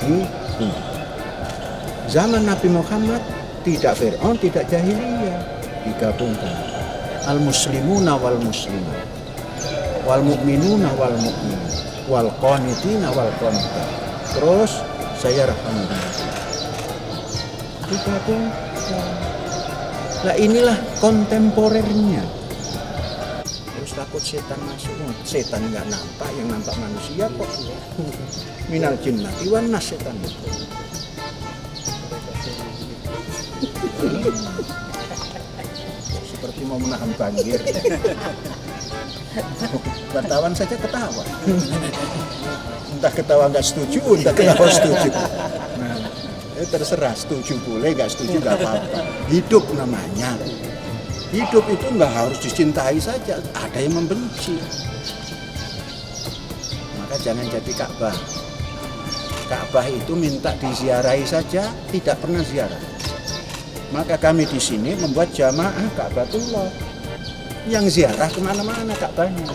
dibunuh. Zaman Nabi Muhammad tidak Fir'aun, tidak jahiliyah, digabungkan. Al-muslimuna wal muslimat, wal mu'minuna wal mu'minat, wal qanitina wal qanitat. Terus saya rahmatullah. Digabungkan. Nah inilah kontemporernya. Terus takut setan masuk. Setan nggak nampak, yang nampak manusia kok. Minal jinnati wan nas setan itu. Seperti mau menahan banjir. Wartawan saja ketawa. Entah ketawa nggak setuju, entah ketawa setuju. Nah, terserah, setuju boleh, nggak setuju nggak apa-apa. Hidup namanya. Hidup itu nggak harus dicintai saja, ada yang membenci. Maka jangan jadi Ka'bah. Ka'bah itu minta diziarahi saja, tidak pernah ziarah. Maka kami di sini membuat jamaah Ka'batullah. Yang ziarah kemana-mana Ka'bahnya.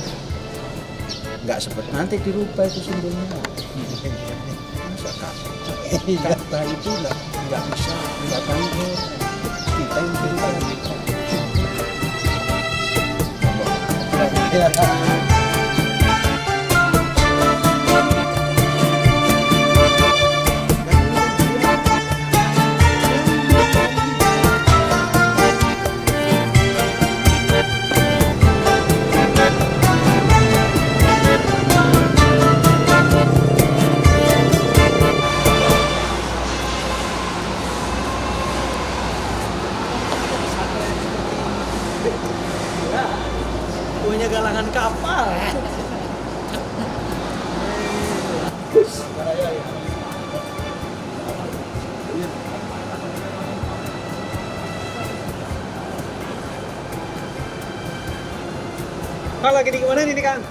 Nggak seperti nanti dirubah itu simbolnya. Masa Ka'bah itu nggak bisa, nggak tahu. Kita yang pintar. Punya galangan kapal. Kang lagi di mana ini Kang?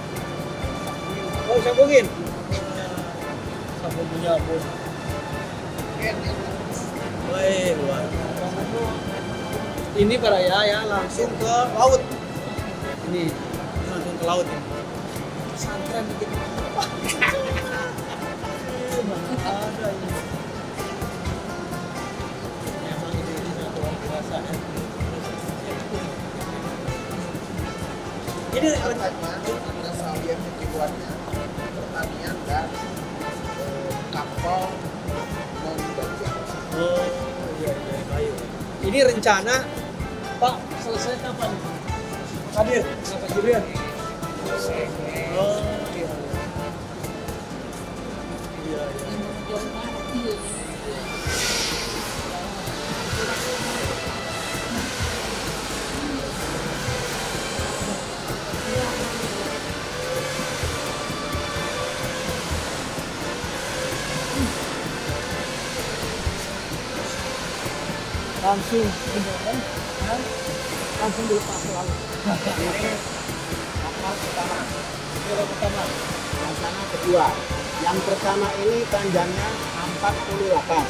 Oh sambungin. Sambung punya pun. Woi luar. Ini para ya langsung ke laut. Ini langsung ke laut ya. Pesantren bikin apa? Ada ini. Emang ini luar biasa. Ini antara sawit tujuannya pertanian dan kapal non bagian. oh iya kayu. Ini rencana Pak selesai kapan? Hadir, Pak Julian. Oh, iya. Iya, iya. Langsung langsung dilepas lalu. Ini kapal pertama, Kilo pertama. laksana kedua. Yang pertama ini panjangnya 48.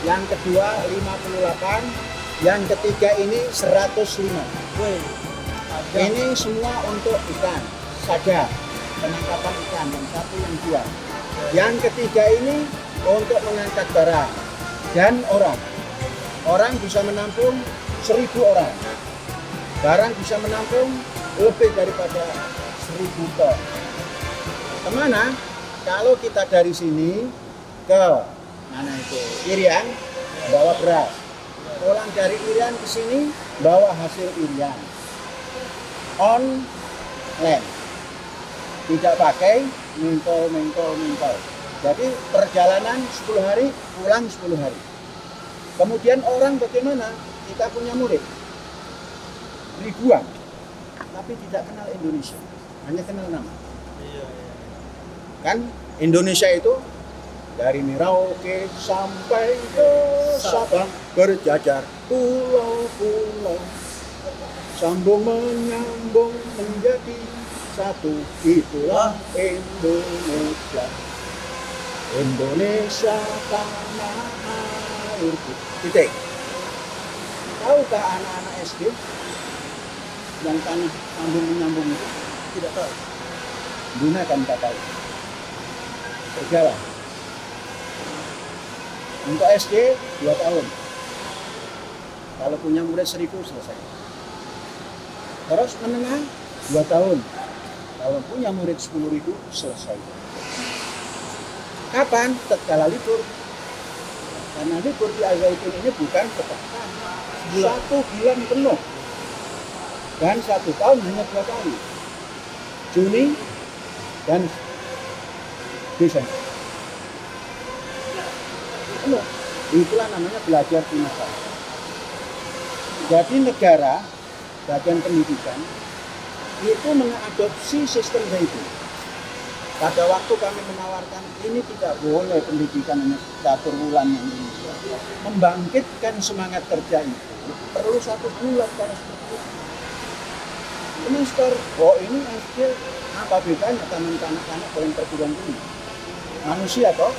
Yang kedua 58. Yang ketiga ini 105. Woi, Ini semua untuk ikan saja, penangkapan ikan. Yang satu, yang dua. Yang ketiga ini untuk mengangkat barang dan orang. Orang bisa menampung 1.000 orang. Barang bisa menampung lebih daripada 1.000 ton. Kemana? Kalau kita dari sini ke mana itu? Irian, bawa beras. Pulang dari Irian ke sini, bawa hasil Irian. On land. Tidak pakai mingkol. Jadi perjalanan 10 hari, pulang 10 hari. Kemudian orang bagaimana? Kita punya murid ribuan, tapi tidak kenal Indonesia, hanya kenal nama. Kan Indonesia itu dari Merauke sampai ke Sabang berjajar pulau-pulau, sambung menyambung menjadi satu, itulah Indonesia. Indonesia tanah airku. Titik. Tahukah anak-anak SD yang tanah sambung menyambung itu? Tidak tahu. Gunakan kata itu. Berjalan. Untuk SD 2 tahun. Kalau punya murid 1.000 selesai. Terus menengah 2 tahun. Kalau punya murid 10.000 selesai. Kapan? Tatkala libur. Karena libur di Al-Zaitun ini bukan sepekan, 1 bulan penuh. Dan 1 tahun hanya 2 kali. Juni dan Desember. Penuh. Itulah namanya belajar di masa. Jadi negara, bagian pendidikan, itu mengadopsi sistem Zaitun. Pada waktu kami menawarkan ini tidak boleh pendidikan hanya catur bulan yang ini. Membangkitkan semangat kerja itu perlu 1 bulan karena seperti itu. Semester, oh ini SD, apa bedanya taman kanak-kanak dengan perguruan tinggi? Manusia toh?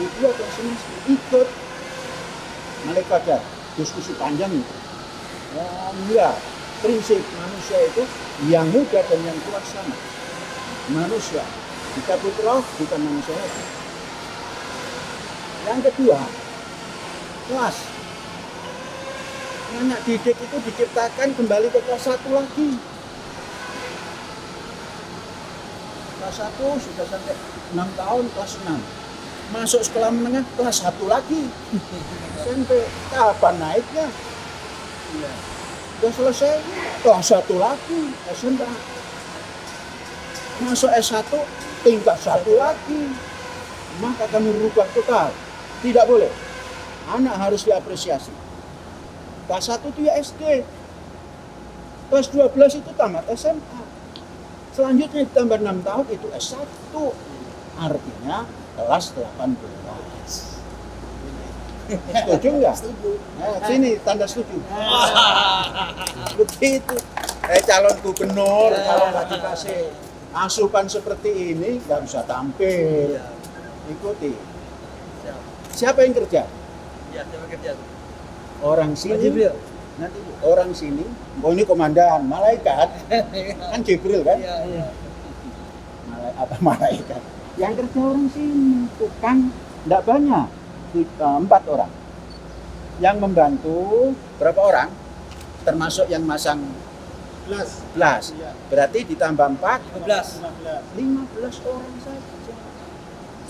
Itu atau semester ikut malaikat diskusi panjang itu. Ya, prinsip manusia itu yang muda dan yang tua sama. Manusia, kita putra bukan manusia lagi. Yang kedua, kelas. Anak didik itu diciptakan kembali ke kelas 1 lagi. Kelas 1 sudah sampai 6 tahun, kelas 6. Masuk sekolah menengah, kelas 1 lagi. SMP, kapan naiknya? Ya. Sudah selesai, kelas 1 lagi, SMP. Masuk S1, tingkat 1 lagi. Maka kami rubah total. Tidak boleh. Anak harus diapresiasi. Kelas 1 itu ya SD. Kelas 12 itu tamat SMA. Selanjutnya ditambah 6 tahun itu S1. Artinya kelas 18. Setuju nggak? Setuju. Nah, sini tanda setuju. Begitu. Calon gubernur kalau nggak dikasih asupan seperti ini nggak bisa tampil. Ikuti. Siapa yang kerja? Ya, siapa kerja? Orang sini. Nanti orang sini. Oh ini komandan, malaikat. Kan Jibril kan? Iya. Malaikat. Yang kerja orang sini, tukang enggak banyak. 4 orang. Yang membantu berapa orang? Termasuk yang masang 11. Berarti ditambah 4, 15 orang saja.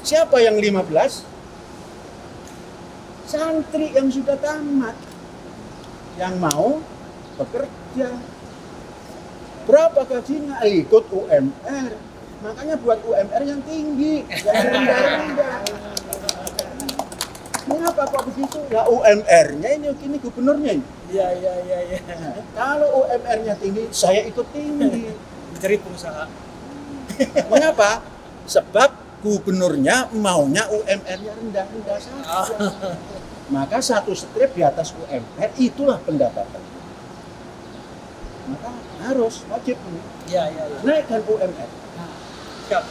Siapa yang 15? santri yang sudah tamat yang mau bekerja. Berapa gajinya? Ikut UMR. Makanya buat UMR yang tinggi, yang rendah-rendah. Mengapa kok begitu? Ya UMR-nya ini gubernurnya ini. Iya. Kalau UMR-nya tinggi, saya ikut tinggi. Mencari pengusaha. Mengapa? Sebab gubernurnya maunya UMR-nya rendah-rendah saja. Maka satu strip di atas UMR itulah pendapatan. Maka harus wajib Iya. naikkan UMR. Siap.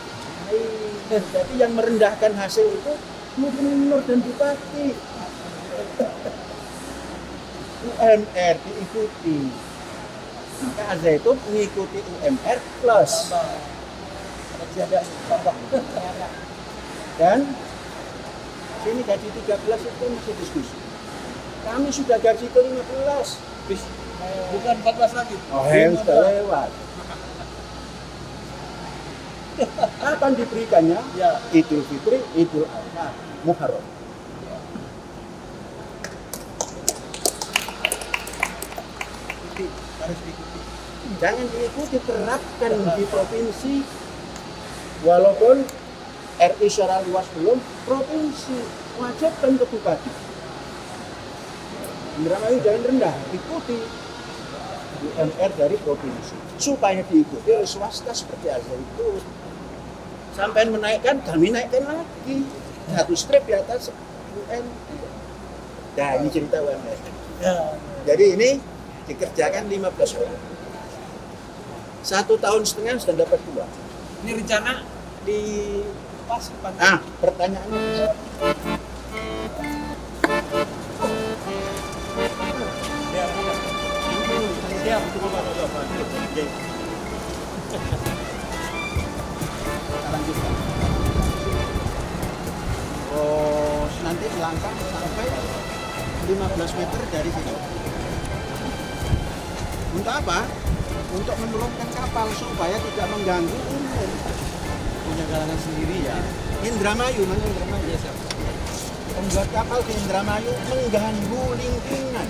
Jadi yang merendahkan hasil itu gubernur dan bupati. UMR diikuti. Maka Al-Zaitun mengikuti UMR plus. Ada tambah. Dan sini gaji 13 itu masih diskusi. Kami sudah gaji ke 15. Bukan 14 lagi. Oh, sudah lewat. Kapan diberikannya? Ya. Idul Fitri, Idul Adha, Muharram. Harus diikuti. Jangan diikuti, terapkan di provinsi. Walaupun RI secara luas belum, provinsi wajibkan ke bupati. Indramayu jangan rendah, ikuti UMR dari provinsi supaya diikuti oleh swasta seperti Al-Zaitun. Sampai menaikkan, kami naikkan lagi satu strip di atas UMR. Nah ini cerita UMR. Ya. Jadi ini dikerjakan 15 orang. 1,5 tahun sudah dapat 2. Ini rencana di pas pantai. Ah, pertanyaannya Siap. lanjutkan. Oh, nanti melangkah sampai 15 meter dari sini. Untuk apa? Untuk menurunkan kapal supaya tidak mengganggu umum. Punya galangan sendiri ya. Indramayu, mana Indramayu ya siapa? Pembuat kapal di Indramayu mengganggu lingkungan.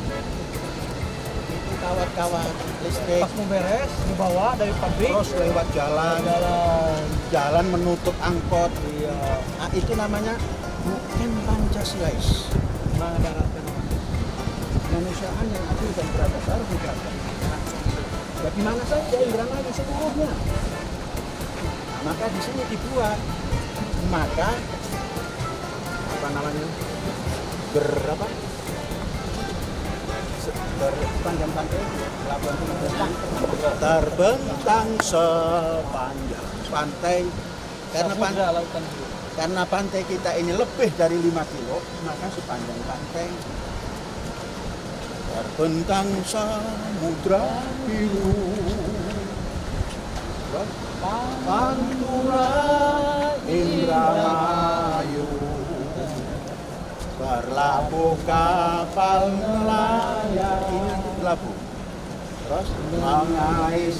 Itu kawat-kawat listrik. Pas mau beres dibawa dari pabrik. Terus lewat jalan menutup angkot. Iya. Nah, itu namanya bukan Pancasilais. Mendaratkan. Kemanusiaan yang adil dan beradab harus diterapkan. Bagaimana saja Indramayu seluruhnya. Nah, maka di sini dibuat. Maka apa namanya? Sepanjang pantai pelabuhan terbentang sepanjang pantai karena pantai kita ini lebih dari 5 kilo, maka sepanjang pantai terbentang samudra biru. Pantura Indramayu, berlabuh kapal nelayan. Ini berlabuh. Terus mengais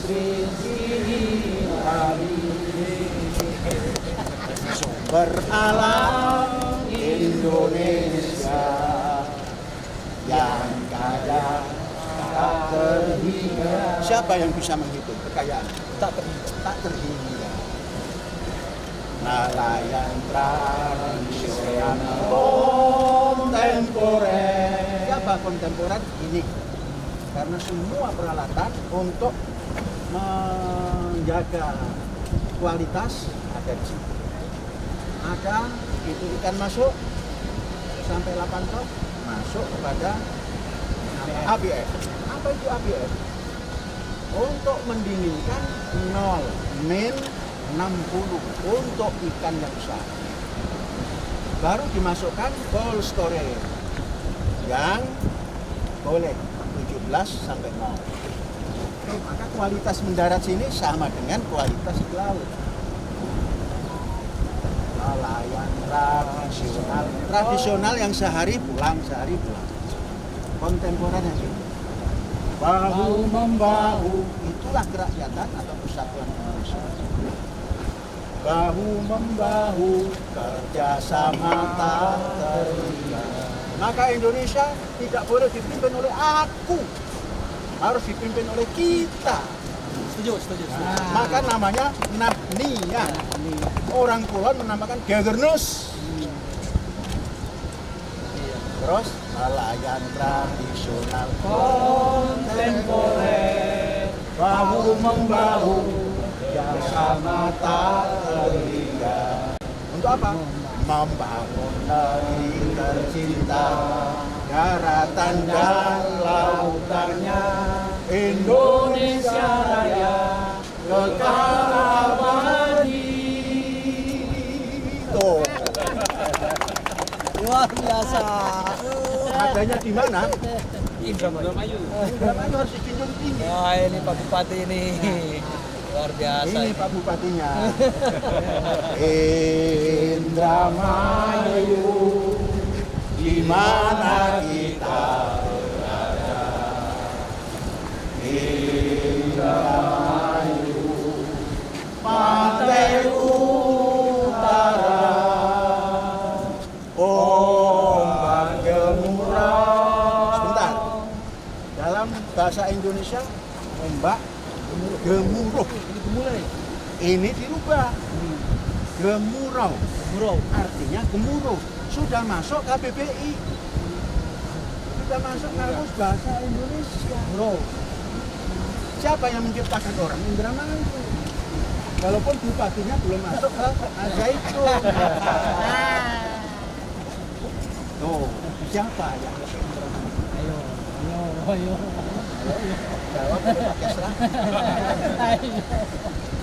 sumber alam Indonesia yang kaya tak terhingga. Siapa yang bisa menghitung kekayaan? Tak terhingga. Nelayan tradisional kontemporer. Siapa kontemporer? Ini. Karena semua peralatan untuk menjaga kualitas ada di situ. Ada itu ikan masuk sampai 8 ton masuk kepada ABF. Apa itu ABF? Untuk mendinginkan 0 min 60 untuk ikan yang besar. Baru dimasukkan cold storage yang boleh 17 sampai 0. Maka kualitas mendarat sini sama dengan kualitas di laut. Nelayan tradisional yang sehari pulang. Kontemporer yang ini. Bahu membahu, itulah kerakyatan atau persatuan Indonesia. Bahu membahu, kerjasama tak terhingga. Maka Indonesia tidak boleh dipimpin oleh aku, harus dipimpin oleh kita. Setuju. Maka namanya Nahnia. Orang Kulon menamakan Gegernus. Terus nelayan tradisional kontemporer, bahu membahu bersama tak terhingga. Untuk apa? Membangun negeri tercinta, daratan dan lautannya, Indonesia Raya kekal abadi. Tuh. Luar biasa. Adanya di mana? Indramayu. Indramayu harus dijunjung tinggi. Wah, ini Pak Bupati ini. Luar biasa. Ini Pak Bupatinya. Indramayu, di mana kita berada? Indramayu, pantai utara, ombak gemuruh. Sebentar. Dalam bahasa Indonesia, ombak gemuruh. Ini dirubah. Gemuruh. Artinya gemuruh. Sudah masuk KBBI. Sudah masuk kamus bahasa Indonesia. Siapa yang menciptakan orang? Indramayu. Walaupun bupatinya belum masuk ke Al-Zaitun. Tuh, siapa yang ke Indramayu? Ayo. Jawab pakai serah.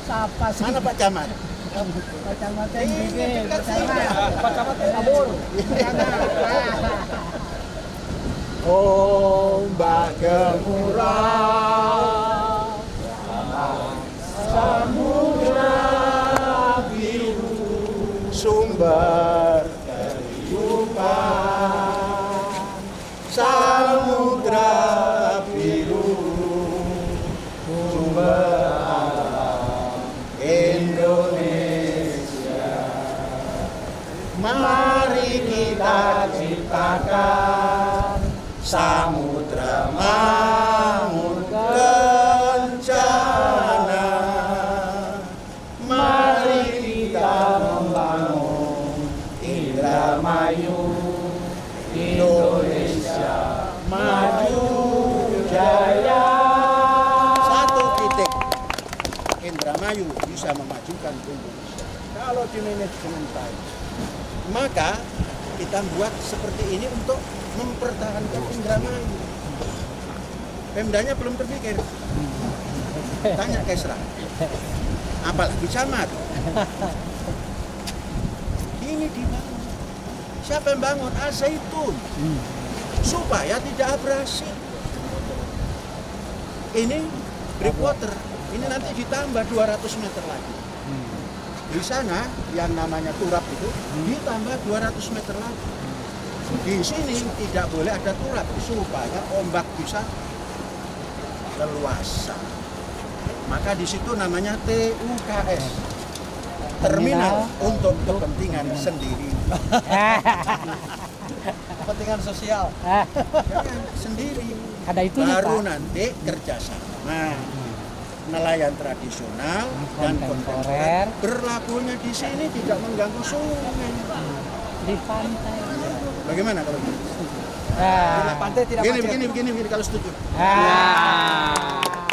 Siapa sih? Mana Pak Camat? Pak Camat Ini dekat sini. Pak Camat kabur. Ombak gemuruh, samudra biru, sumber kehidupan. Samudra biru, sumber alam Indonesia. Mari kita ciptakan samudra mangun kencana. Mari kita membangun Indramayu, Indonesia maju jaya. Satu titik, Indramayu bisa memajukan Indonesia kalau dimanage dengan baik. Maka kita buat seperti ini untuk mempertahankan Indramayu. Pemdanya belum terpikir. Tanya Kesra. Apalagi camat. Ini dibangun. Siapa yang bangun? Al-Zaitun. Supaya tidak abrasi. Ini breakwater. Ini nanti ditambah 200 meter lagi. Di sana yang namanya turap itu ditambah 200 meter lagi. Di sini tidak boleh ada turap supaya ombak bisa leluasa. Maka di situ namanya TUKS, terminal untuk kepentingan sendiri. Kepentingan sosial. Jangan sendiri. Ada itu baru nanti kerjasama. Nelayan tradisional dan kontemporer berlakunya di sini tidak mengganggu sungai. Di pantai. Bagaimana kalau gitu? Pantai tidak Begini kalau setuju.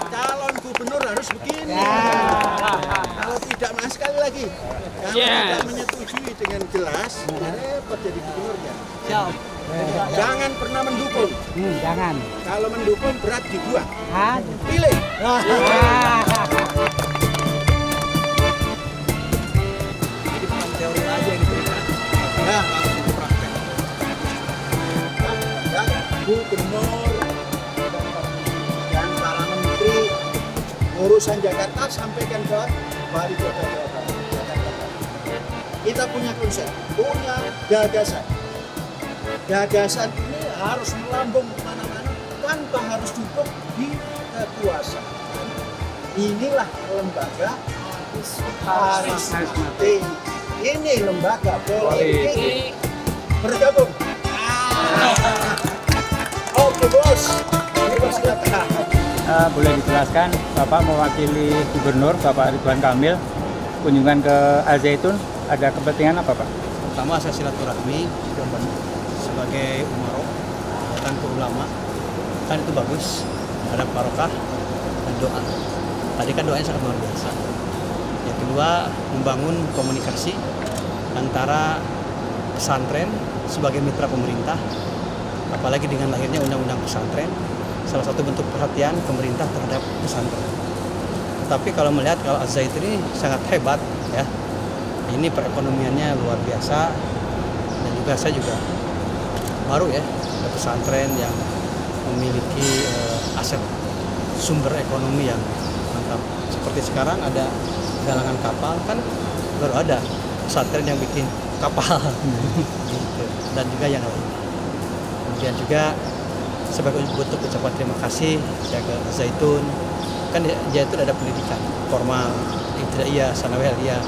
Calon gubernur harus begini. Kalau tidak, mas sekali lagi, kalau tidak menyetujui dengan jelas, repot jadi gubernurnya. Siap. Jangan pernah mendukung. Jangan. Kalau mendukung berat dibuang. Jadi Pilih. bukan teori aja yang diberikan. Ya, langsung praktek. Ya, gubernur dan para menteri urusan Jakarta sampaikan ke wali kota Jakarta. Kita punya konsep, punya gagasan. Gagasan ini harus melambung kemana-mana tanpa harus duduk di kekuasaan. Inilah lembaga karismatik. Ini lembaga politik. Bergabung. Oke bos. Ini bos kita. Boleh dijelaskan Bapak mewakili Gubernur Bapak Ridwan Kamil kunjungan ke Al Zaitun ada kepentingan apa Pak? Pertama saya silaturahmi sebagai umaro dan ke ulama, kan itu bagus, ada barokah dan doa. Tadi kan doanya sangat luar biasa. Yang kedua, membangun komunikasi antara pesantren sebagai mitra pemerintah, apalagi dengan lahirnya undang-undang pesantren, salah satu bentuk perhatian pemerintah terhadap pesantren. Tetapi kalau melihat kalau Al-Zaitun ini sangat hebat ya, ini perekonomiannya luar biasa, dan juga saya juga baru ya ke pesantren yang memiliki aset sumber ekonomi yang mantap. Seperti sekarang ada galangan kapal, kan baru ada pesantren yang bikin kapal gitu. Dan juga yang lain. Kemudian juga sebagai bentuk ucapan terima kasih saya ke Zaitun, kan Zaitun ada pendidikan formal, ibtidaiyah, sanawiyah.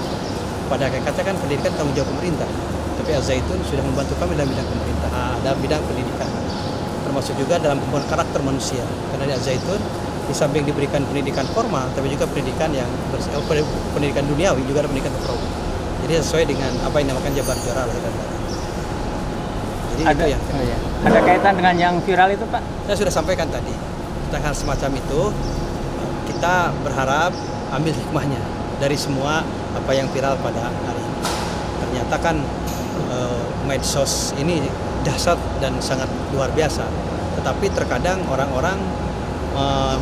Pada hakikatnya kan pendidikan tanggung jawab pemerintah, tapi Zaitun sudah membantu kami dalam bidang pemerintahan, dalam bidang pendidikan, termasuk juga dalam pembangunan karakter manusia. Karena di Zaitun di samping diberikan pendidikan formal, tapi juga pendidikan yang pendidikan duniawi, juga ada pendidikan ukhrawi. Jadi sesuai dengan apa yang dinamakan jabar juara lahir dan batin. Jadi Ada itu yang ada kaitan dengan yang viral itu Pak? saya sudah sampaikan tadi, tentang hal semacam itu kita berharap ambil hikmahnya dari semua apa yang viral pada hari ini. Ternyata kan medsos ini dahsyat dan sangat luar biasa, tetapi terkadang orang-orang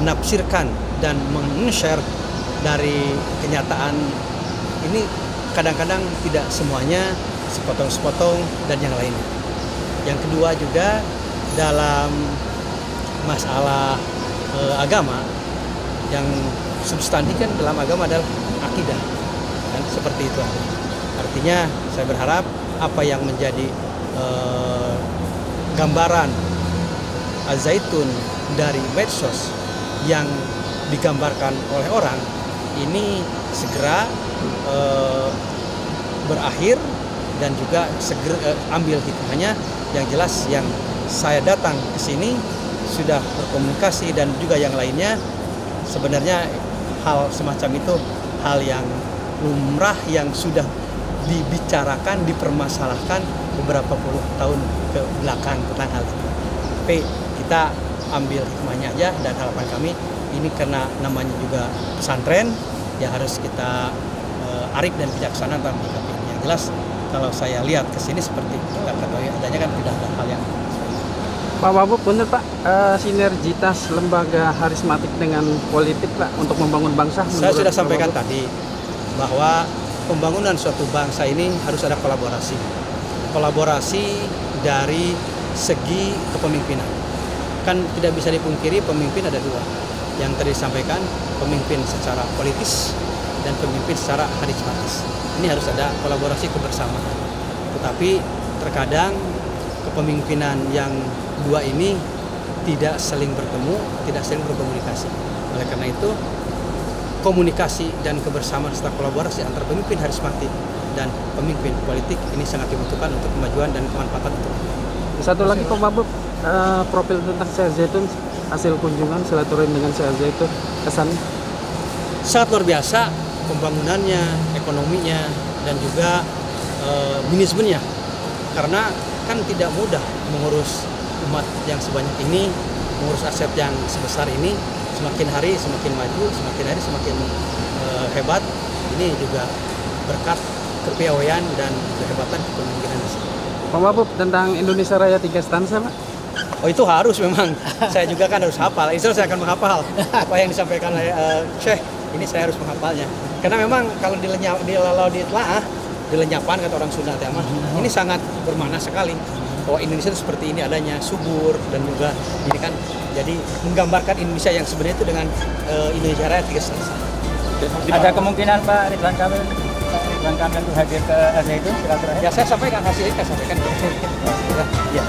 menafsirkan dan men-share dari kenyataan ini, kadang-kadang tidak semuanya, sepotong-sepotong dan yang lainnya. Yang kedua juga dalam masalah agama, yang substansi kan dalam agama adalah akidah, kan seperti itu. Artinya saya berharap apa yang menjadi gambaran Al-Zaitun dari medsos yang digambarkan oleh orang ini segera berakhir, dan juga segera ambil hikmahnya. Yang jelas yang saya datang ke sini sudah berkomunikasi dan juga yang lainnya, sebenarnya hal semacam itu hal yang lumrah yang sudah dibicarakan, dipermasalahkan beberapa puluh tahun ke belakang tentang hal itu. Tapi kita ambil hikmahnya aja, dan harapan kami ini karena namanya juga pesantren ya harus kita arif dan bijaksana dalam menyikapi ini. Yang jelas kalau saya lihat ke sini seperti kita ketahui adanya kan tidak ada hal yang Pak Wabub, benar Pak, sinergitas lembaga harismatik dengan politik Pak untuk membangun bangsa. Saya sudah sampaikan tadi bahwa pembangunan suatu bangsa ini harus ada kolaborasi. Kolaborasi dari segi kepemimpinan. Kan tidak bisa dipungkiri pemimpin ada dua. Yang tadi disampaikan, pemimpin secara politis dan pemimpin secara harismatis. Ini harus ada kolaborasi kebersamaan. Tetapi terkadang kepemimpinan yang dua ini tidak saling bertemu, tidak saling berkomunikasi. Oleh karena itu, komunikasi dan kebersamaan serta kolaborasi antara pemimpin harismatik dan pemimpin politik ini sangat dibutuhkan untuk kemajuan dan kemanfaatan untuk Satu lagi Pak Wabub, profil tentang Syekh Zaitun, hasil kunjungan silaturahmi dengan Syekh Zaitun, kesan sangat luar biasa, pembangunannya, ekonominya, dan juga manajemennya. Karena kan tidak mudah mengurus umat yang sebanyak ini, mengurus aset yang sebesar ini. Semakin hari semakin maju, semakin hari semakin hebat. Ini juga berkat kepiawaian dan kehebatan kepemimpinan di sini. Pak Wabub, tentang Indonesia Raya 3 stansa Pak. Oh itu harus memang, saya juga kan harus hafal. Insya Allah saya akan menghafal apa yang disampaikan oleh Syekh. Ini saya harus menghafalnya. Karena memang kalau dilenyapkan kata orang Sunda tema, ini sangat bermakna sekali. Bahwa Indonesia itu seperti ini adanya, subur, dan juga ini kan jadi menggambarkan Indonesia yang sebenarnya itu dengan Indonesia Raya 3 stansa. Ada kemungkinan Pak Ridwan Kamil itu hadir ke Al Zaitun silaturahmi? Ya saya sampaikan hasil ini, saya sampaikan. Ya.